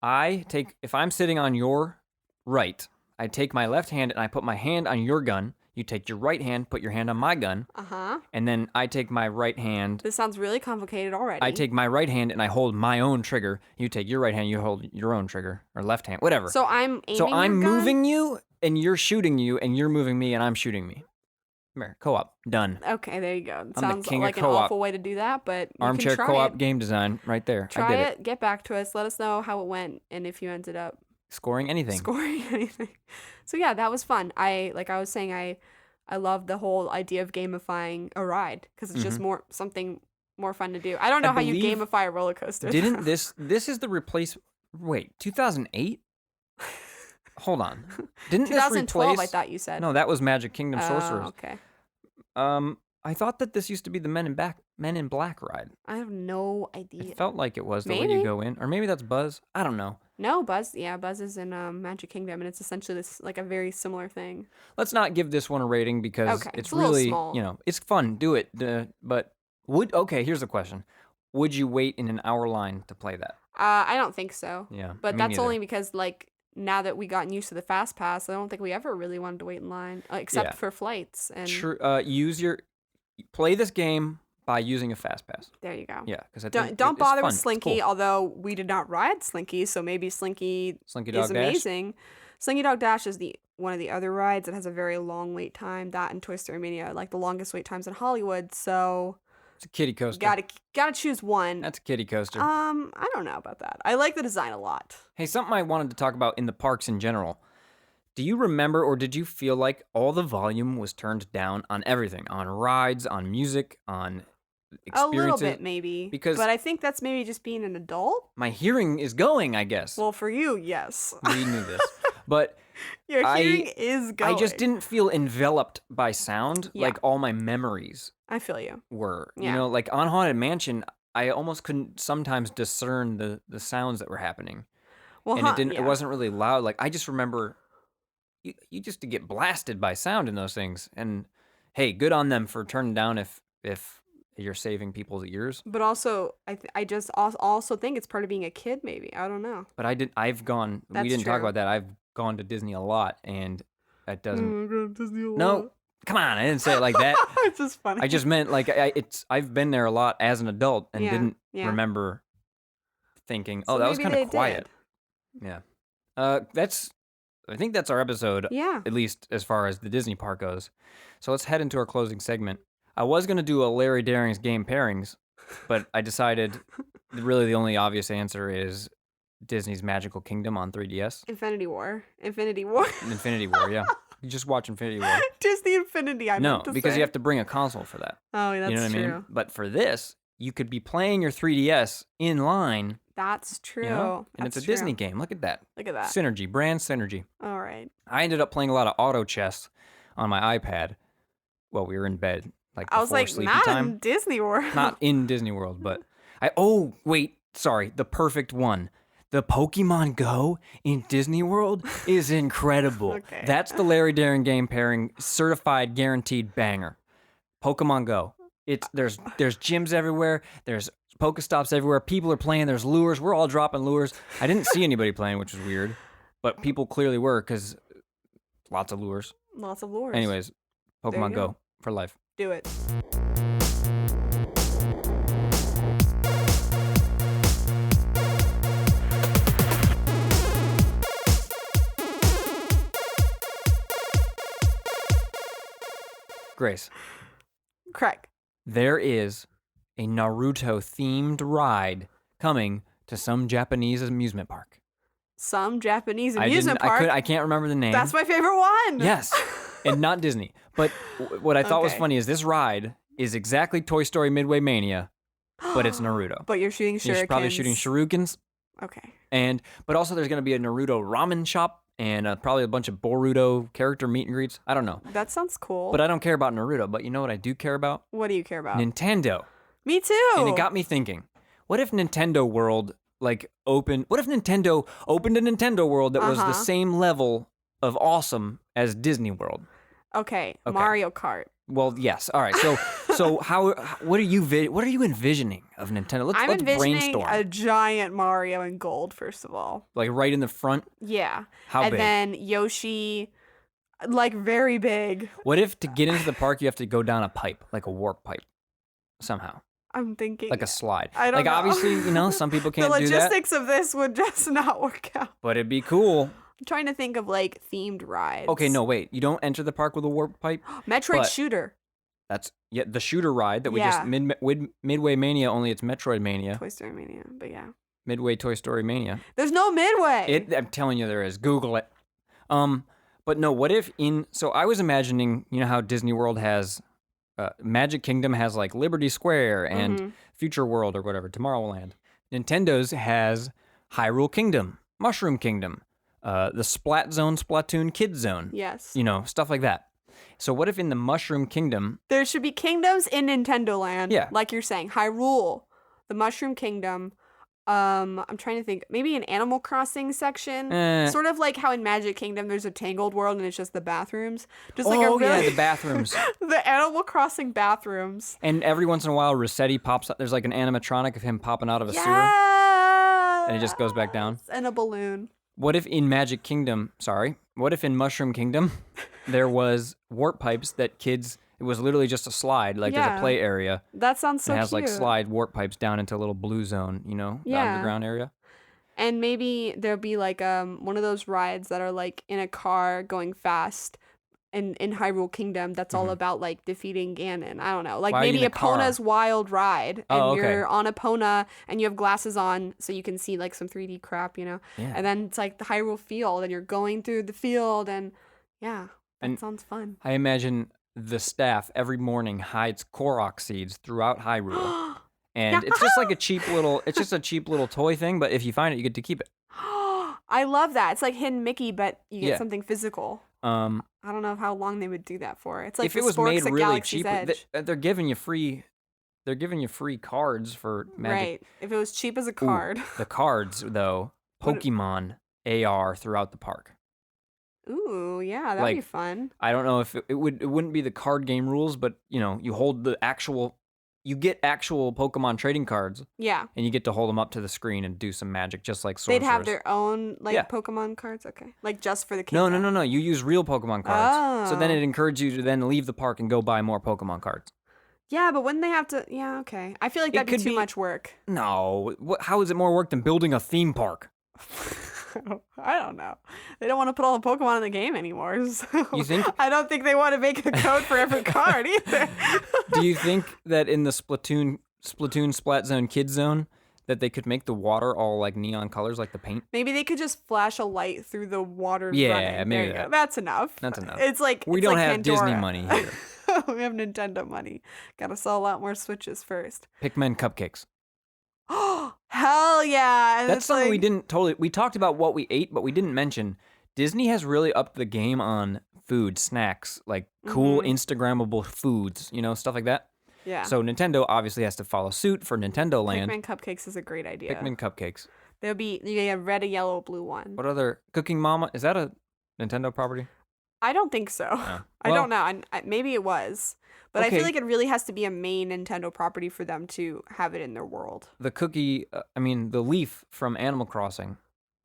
If I'm sitting on your right, I take my left hand and I put my hand on your gun. You take your right hand, put your hand on my gun. And then I take my right hand. This sounds really complicated already. I take my right hand and I hold my own trigger. You take your right hand, you hold your own trigger. Or left hand, whatever. So I'm aiming your gun? Moving you, and you're shooting you, and you're moving me, and I'm shooting me. Come here, co-op. Done. Okay, there you go. It I'm sounds the king like of an co-op. awful way to do that, but you Armchair can try co-op it. game design right there. Try I did it. Get back to us. Let us know how it went and if you ended up scoring anything. So yeah, that was fun. I was saying, I love the whole idea of gamifying a ride, because it's just something more fun to do. I don't know how you gamify a roller coaster. Didn't this is the replacement? Wait, 2008? Hold on. Didn't 2012? this replace? I thought you said. No, that was Magic Kingdom Sorcerers. Okay. I thought that this used to be the Men in Black ride. I have no idea. It felt like it was the way you go in, or maybe that's Buzz. I don't know. No, Buzz. Yeah, Buzz is in Magic Kingdom, and it's essentially this a very similar thing. Let's not give this one a rating because it's really small. It's fun. Do it. But here's the question: would you wait in an hour line to play that? I don't think so. Yeah, but that's only because now that we gotten used to the fast pass, I don't think we ever really wanted to wait in line except for flights and. True. Play this game by using a fast pass. There you go. Yeah, because don't bother with Slinky. Cool. Although we did not ride Slinky, so maybe Slinky Dog is amazing. Slinky Dog Dash is one of the other rides that has a very long wait time. That and Toy Story Mania, the longest wait times in Hollywood. So it's a kiddie coaster. Gotta choose one. That's a kiddie coaster. I don't know about that. I like the design a lot. Hey, something I wanted to talk about in the parks in general. Do you remember, or did you feel like all the volume was turned down on everything? On rides, on music, on experiences? A little bit, maybe. But I think that's maybe just being an adult. My hearing is going, I guess. Well, for you, yes. We knew this. But your hearing is going. I just didn't feel enveloped by sound like all my memories I feel you. were. Yeah. You know, like on Haunted Mansion, I almost couldn't sometimes discern the sounds that were happening. Well, and it wasn't really loud. I just remember you just to get blasted by sound in those things. And hey, good on them for turning down if you're saving people's ears. But also, I just also think it's part of being a kid. Maybe I don't know. But I've gone. That's we didn't talk true. about that. I've gone to Disney a lot, and that doesn't. Disney a lot. No, come on, I didn't say it like that. It's just funny. I just meant like I've been there a lot as an adult and didn't remember thinking, oh, So that was maybe kind of they quiet. did. Yeah. I think that's our episode. Yeah. At least as far as the Disney park goes. So let's head into our closing segment. I was gonna do a Larry Daring's game pairings, but I decided really the only obvious answer is Disney's Magical Kingdom on 3DS. Infinity War. Infinity War, yeah. You just watch Infinity War. Disney Infinity. No, because you have to bring a console for that. Oh, that's you know what true. I mean? But for this, you could be playing your 3DS in line. That's true. You know? And it's a Disney game. Look at that. Look at that. Synergy, brand synergy. All right. I ended up playing a lot of auto chess on my iPad while we were in bed, like I was before like, sleepy not time. in Disney World. Not in Disney World, but the perfect one. The Pokemon Go in Disney World is incredible. Okay. That's the Larry Daring game pairing, certified, guaranteed banger. Pokemon Go. There's gyms everywhere. There's Pokestops everywhere. People are playing. There's lures. We're all dropping lures. I didn't see anybody playing, which is weird, but people clearly were because lots of lures. Lots of lures. Anyways, Pokemon Go for life. Do it. Grace, Craig. there is a Naruto-themed ride coming to some Japanese amusement park. Some Japanese amusement park. I can't remember the name. That's my favorite one. Yes, and not Disney. But what I thought was Okay. funny is this ride is exactly Toy Story Midway Mania, but it's Naruto. But you're shooting shurikens. You're probably shooting shurikens, Okay. but also there's going to be a Naruto ramen shop and probably a bunch of Boruto character meet and greets. I don't know. That sounds cool. But I don't care about Naruto. But you know what I do care about? What do you care about? Nintendo. Me too. And it got me thinking, what if Nintendo World what if Nintendo opened a Nintendo World that was the same level of awesome as Disney World? Okay. Mario Kart. Well, yes. All right. So what are you envisioning of Nintendo? Let's envisioning brainstorm. a giant Mario in gold, first of all. Like right in the front? Yeah. How and big? And then Yoshi, like very big. What if to get into the park you have to go down a pipe, like a warp pipe, somehow? I'm thinking. Like a slide. I don't know. Obviously, some people can't the do that. logistics of this would just not work out. But it'd be cool. I'm trying to think of like themed rides. Okay, no, wait. You don't enter the park with a warp pipe? Metroid but Shooter. That's the shooter ride that we just Midway Mania, only it's Metroid Mania. Toy Story Mania, but yeah. Midway Toy Story Mania. There's no Midway. I'm telling you there is. Google it. But no, what if so I was imagining, you know how Disney World has Magic Kingdom has like Liberty Square and Future World or whatever, Tomorrowland. Nintendo's has Hyrule Kingdom, Mushroom Kingdom, the Splat Zone, Splatoon Kids Zone. Yes. Stuff like that. So what if in the Mushroom Kingdom... There should be kingdoms in Nintendo Land. Yeah. Like you're saying. Hyrule, the Mushroom Kingdom. I'm trying to think. Maybe an Animal Crossing section. Sort of like how in Magic Kingdom there's a Tangled World and it's just the bathrooms. Just like the bathrooms. The Animal Crossing bathrooms. And every once in a while Rossetti pops up. There's like an animatronic of him popping out of a sewer. And it just goes back down. And a balloon. What if in Mushroom Kingdom there was warp pipes that kids... It was literally just a slide, like there's a play area. That sounds so cute. It has like slide warp pipes down into a little blue zone, the underground area. And maybe there'll be like one of those rides that are like in a car going fast in Hyrule Kingdom that's all about like defeating Ganon. I don't know. Like maybe Epona's Wild Ride. And you're on Epona and you have glasses on so you can see like some 3D crap, Yeah. And then it's like the Hyrule field and you're going through the field and that sounds fun. I imagine the staff every morning hides Korok seeds throughout Hyrule. And it's just like a cheap little toy thing, but if you find it, you get to keep it. I love that. It's like Hidden Mickey, but you get something physical. I don't know how long they would do that for. It's like if it was made really cheap, they're giving you free cards for Magic. Right. If it was cheap as a card. The cards though, Pokemon AR throughout the park. Ooh, yeah, that'd be fun. I don't know if it wouldn't be the card game rules, but you get actual Pokemon trading cards. Yeah. And you get to hold them up to the screen and do some magic, just like Sorcerers. They'd have their own Pokemon cards, okay? Like just for the No. kingdom. You use real Pokemon cards. So then Oh. it encourages you to then leave the park and go buy more Pokemon cards. Yeah, but wouldn't they have to? Yeah, okay. I feel like that'd be too much work. No, how is it more work than building a theme park? I don't know. They don't want to put all the Pokemon in the game anymore. So You think? I don't think they want to make a code for every card either. Do you think that in the Splatoon Splat Zone Kids Zone that they could make the water all like neon colors like the paint? Maybe they could just flash a light through the water. Yeah, running. maybe There you that. go. That's enough. That's enough. It's like We it's don't like have Pandora. Disney money here. We have Nintendo money. Gotta sell a lot more Switches first. Pikmin cupcakes. Oh, hell yeah. And That's it's something we like- didn't totally. We talked about what we ate, but we didn't mention Disney has really upped the game on food, snacks, like cool Instagrammable foods, stuff like that. Yeah. So Nintendo obviously has to follow suit for Nintendo Land. Pikmin cupcakes is a great idea. Pikmin cupcakes. There'll be you get a red, a yellow, blue one. What other Cooking Mama? Is that a Nintendo property? I don't think so. Oh. I Well- don't know. Maybe it was. But I Okay. feel like it really has to be a main Nintendo property for them to have it in their world. The the leaf from Animal Crossing,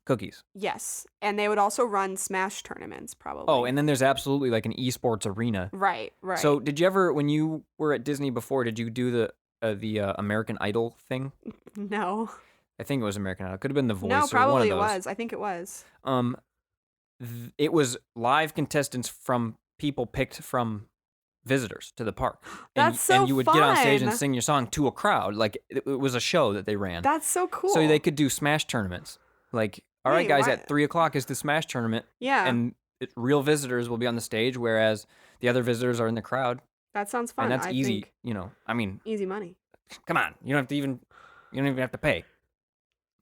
cookies. Yes. And they would also run Smash tournaments, probably. Oh, and then there's absolutely like an esports arena. Right. So did you ever, when you were at Disney before, did you do the American Idol thing? No. I think it was American Idol. Could have been The Voice No, or one probably of it those. was. I think it was. It was live contestants from people picked from visitors to the park. That's so And you would get on stage and fun. sing your song to a crowd. Like it was a show that they ran. That's so cool. So they could do Smash tournaments. Like, all right, Wait, guys, why- at 3:00 is the Smash tournament. Yeah. And real visitors will be on the stage, whereas the other visitors are in the crowd. That sounds fun. And that's I easy. think. Easy money. Come on. You don't even have to pay.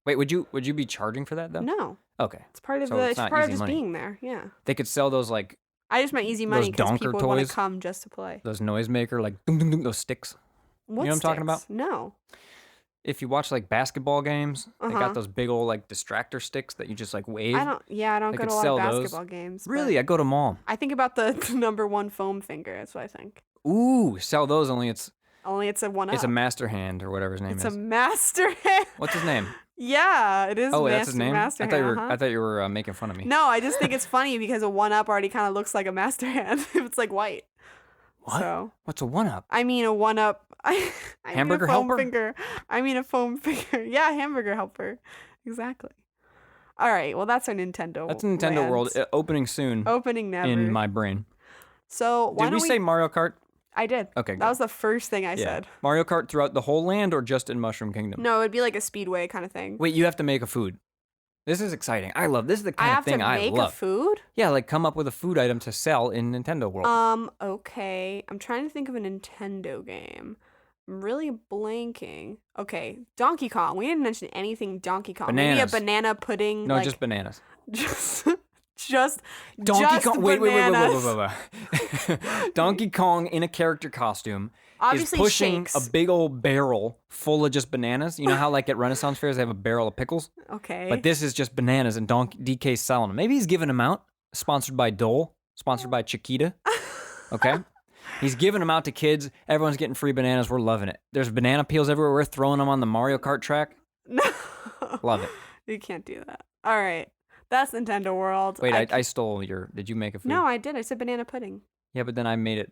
Wait, would you be charging for that though? No. Okay. It's part of So it's it's not part of easy just money. being there. Yeah. They could sell those like I just meant easy money because donker people would want toys? to come just to play. those noisemaker, like dum, dum, dum, those sticks. What know what I'm talking about? sticks? No. If you watch like basketball games, they Uh-huh. got those big old like distractor sticks that you just like wave. I don't They go could to a lot sell of those. basketball games. but Really, I go to mall. I think about the number one foam finger. That's what I think. Ooh, sell those. Only it's Only it's a one up. a master hand or whatever his name It's is. a master hand. What's his name? Yeah, it is. Oh, that's his name. Master I thought hand. I thought you were making fun of me. No, I just think it's funny because a one up already kind of looks like a master hand if it's like white. What? So What's a one up? I mean a one up. I mean Hamburger a foam helper? finger. I mean a foam finger. Yeah, hamburger helper. Exactly. All right. Well, that's our Nintendo. That's Nintendo Land. World opening soon Opening never. in my brain. So why Did don't we say Mario Kart? I did. Okay, That good. was the first thing I Yeah. said. Mario Kart throughout the whole land or just in Mushroom Kingdom? No, it'd be like a speedway kind of thing. Wait, you have to make a food. This is exciting. I love this. Is the I kind of have to thing I make a love. food. Yeah, like come up with a food item to sell in Nintendo World. Okay. I'm trying to think of a Nintendo game. I'm really blanking. Okay, Donkey Kong. We didn't mention anything Donkey Kong. Maybe Bananas. a banana pudding. No, like, just bananas. just Donkey just Kong. Wait. bananas. Donkey Kong in a character costume Obviously is pushing shakes. a big old barrel full of just bananas. You know how like at Renaissance fairs they have a barrel of pickles, Okay. but this is just bananas, and DK's selling them. Maybe he's giving them out. Sponsored by Dole. Sponsored by Chiquita. Okay. He's giving them out to kids. Everyone's getting free bananas. We're loving it. There's banana peels everywhere. We're throwing them on the Mario Kart track. No. Love it. You can't do that. All right. That's Nintendo World. Wait, I stole your. Did you make a food? No, I did. I said banana pudding. Yeah, but then I made it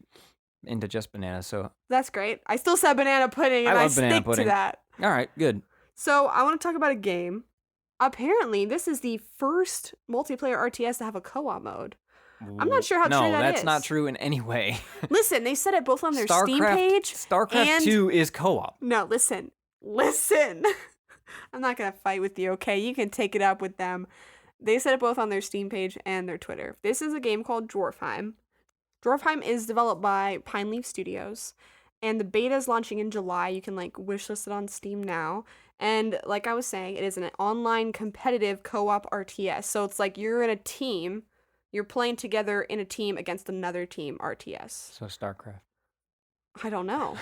into just bananas. So, That's great. I still said banana pudding, and I I, love banana stick pudding. to that. all right, good. So I want to talk about a game. Apparently, this is the first multiplayer RTS to have a co-op mode. I'm not sure how no, true that that's is. not true in any way. Listen, they said it both on their Steam page. StarCraft and 2 is co-op. No, listen. I'm not gonna fight with you, okay? You can take it up with them. They said it both on their Steam page and their Twitter. This is a game called Dwarfheim. Dwarfheim is developed by Pine Leaf Studios, and the beta is launching in July. You can wishlist it on Steam now. And like I was saying, it is an online competitive co-op RTS. So it's like you're in a team. You're playing together in a team against another team RTS. So StarCraft. I don't know.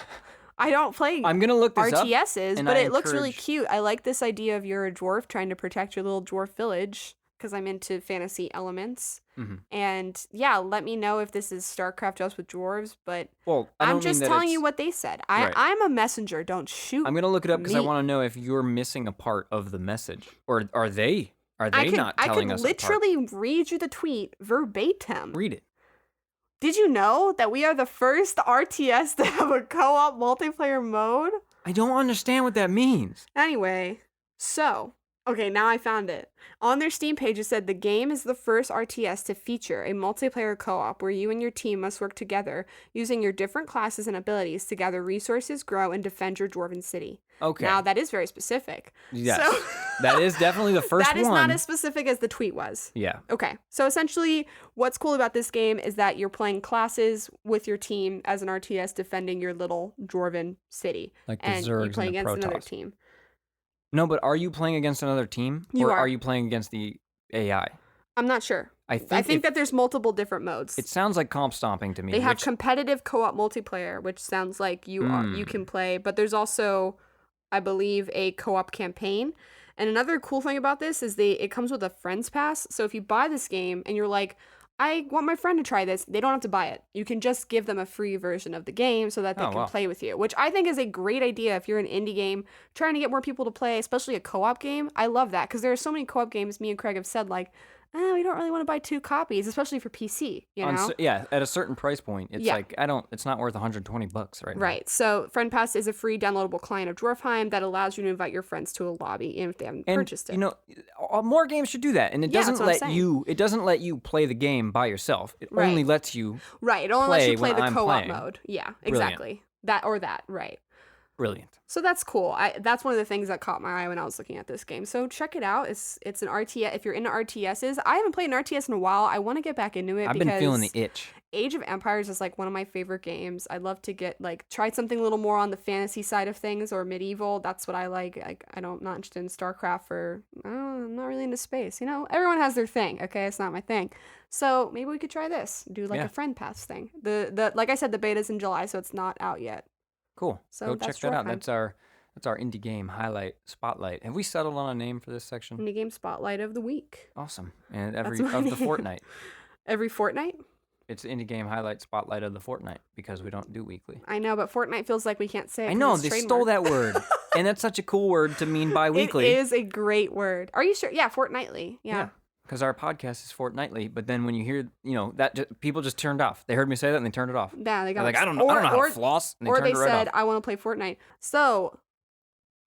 I don't play I'm gonna look this up. RTSs, and but I it looks really encourage- cute. I like this idea of you're a dwarf trying to protect your little dwarf village. because I'm into fantasy elements. Mm-hmm. And yeah, let me know if this is StarCraft just with dwarves, but Well, I'm just telling you what they said. Right. I'm a messenger. Don't shoot. I'm going to look it up because I me. want to know if you're missing a part of the message. Or are they? Are they not telling us? I could literally read you the tweet verbatim. Read it. Did you know that we are the first RTS to have a co-op multiplayer mode? I don't understand what that means. Anyway, so, okay, now I found it. On their Steam page, it said the game is the first RTS to feature a multiplayer co-op where you and your team must work together using your different classes and abilities to gather resources, grow, and defend your dwarven city. Okay. Now, that is very specific. Yes. So, that is definitely the first one. That is not as specific as the tweet was. Yeah. Okay. So essentially, what's cool about this game is that you're playing classes with your team as an RTS defending your little dwarven city. Like the and Zergs you play and the against another Protoss. team. No, but are you playing against another team? You or are. you playing against the AI? I'm not sure. I think that there's multiple different modes. It sounds like comp stomping to me. They have competitive co-op multiplayer, which sounds like you can play, but there's also, I believe, a co-op campaign. And another cool thing about this is it comes with a friends pass. So if you buy this game and you're like, I want my friend to try this, they don't have to buy it. You can just give them a free version of the game so that they can play with you, which I think is a great idea if you're an indie game trying to get more people to play, especially a co-op game. I love that because there are so many co-op games me and Craig have said like, we don't really want to buy 2 copies, especially for PC, you know? At a certain price point, it's like, it's not worth $120 right now. Right. So Friend Pass is a free downloadable client of Dwarfheim that allows you to invite your friends to a lobby if they haven't purchased it. You know, more games should do that. And it doesn't let you play the game by yourself. It only lets you It only lets you play the co-op playing. mode. Yeah, exactly. Brilliant. Right. Brilliant. So that's cool. That's one of the things that caught my eye when I was looking at this game. So check it out. It's an RTS. If you're into RTSs, I haven't played an RTS in a while. I want to get back into it. I've been feeling the itch. Age of Empires is like one of my favorite games. I'd love to get try something a little more on the fantasy side of things or medieval. That's what I like. I'm not interested in StarCraft or I'm not really into space. You know, everyone has their thing. Okay, it's not my thing. So maybe we could try this. Do a Friend Pass thing. The like I said, the beta's in July, so it's not out yet. Cool. So go check that out. That's our indie game highlight spotlight. Have we settled on a name for this section? Indie game spotlight of the week. Awesome. And the fortnight. Every fortnight? It's indie game highlight spotlight of the fortnight because we don't do weekly. I know, but fortnight feels like we can't say it. I know, they stole that word. And that's such a cool word to mean bi-weekly. It is a great word. Are you sure? Yeah, fortnightly. Yeah. Because our podcast is fortnightly, but then when you hear, people just turned off. They heard me say that and they turned it off. Yeah, they got like, I don't know how to floss. And they right said, off. I want to play Fortnite. So,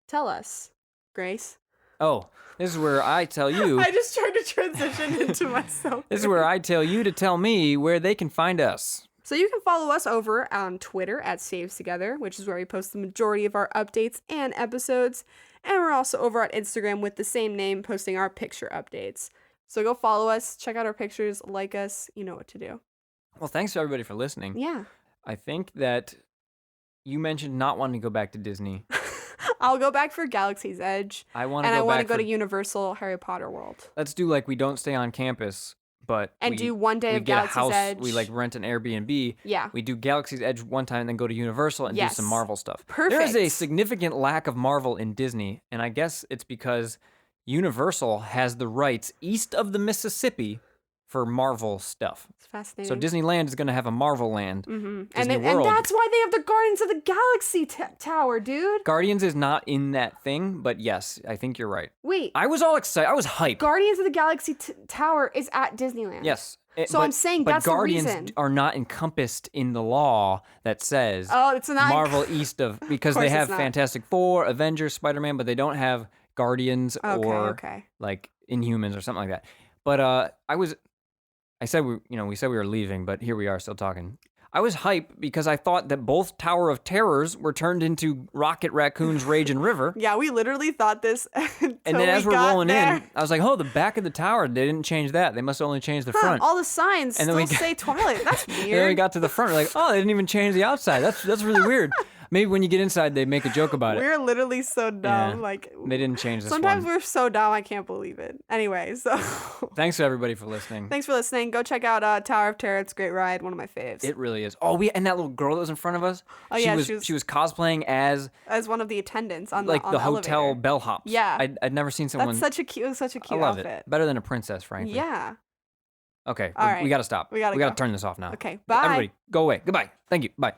tell us, Grace. Oh, this is where I tell you. I just tried to transition into myself. This is where I tell you to tell me where they can find us. So you can follow us over on Twitter at Saves Together, which is where we post the majority of our updates and episodes. And we're also over at Instagram with the same name, posting our picture updates. So go follow us, check out our pictures, like us, you know what to do. Well, thanks to everybody for listening. Yeah. I think that you mentioned not wanting to go back to Disney. I'll go back for Galaxy's Edge. I want to go to Universal Harry Potter World. Let's do we don't stay on campus, but do one day of Galaxy's Edge. We rent an Airbnb. Yeah. We do Galaxy's Edge one time and then go to Universal and do some Marvel stuff. Perfect. There is a significant lack of Marvel in Disney, and I guess it's because Universal has the rights east of the Mississippi for Marvel stuff. It's fascinating. So Disneyland is going to have a Marvel land. Mm-hmm. Disney and World. that's why they have the Guardians of the Galaxy Tower, dude. Guardians is not in that thing, but yes, I think you're right. Wait. I was all excited. I was hyped. Guardians of the Galaxy Tower is at Disneyland. Yes. I'm saying that's the reason. But Guardians are not encompassed in the law that says it's not Marvel east of, because they have Fantastic Four, Avengers, Spiderman, but they don't have Guardians or Inhumans or something like that. But we said we were leaving, but here we are still talking. I was hyped because I thought that both Tower of Terrors were turned into Rocket Raccoon's Rage and River. Yeah, we literally thought this. And then as we're rolling in, I was like, oh, the back of the tower, they didn't change that. They must only change the front. All the signs still say Twilight. That's weird. And then we got to the front, we're like, oh, they didn't even change the outside. That's really weird. Maybe when you get inside, they make a joke about it. We're literally so dumb. Yeah. Like They didn't change this sometimes one. we're so dumb, I can't believe it. Anyway, so Thanks to everybody for listening. thanks for listening. Go check out Tower of Terror. It's a great ride. One of my faves. It really is. Oh, and that little girl that was in front of us. Oh, yeah, she was cosplaying as one of the attendants on like the the elevator. hotel bellhops. Yeah. I'd never seen someone. That's such a cute I love outfit. it. Better than a princess, frankly. Yeah. Okay, All right. we gotta stop. We gotta We gotta go. turn this off now. Okay. Bye. Everybody, go away. Goodbye. Thank you. Bye.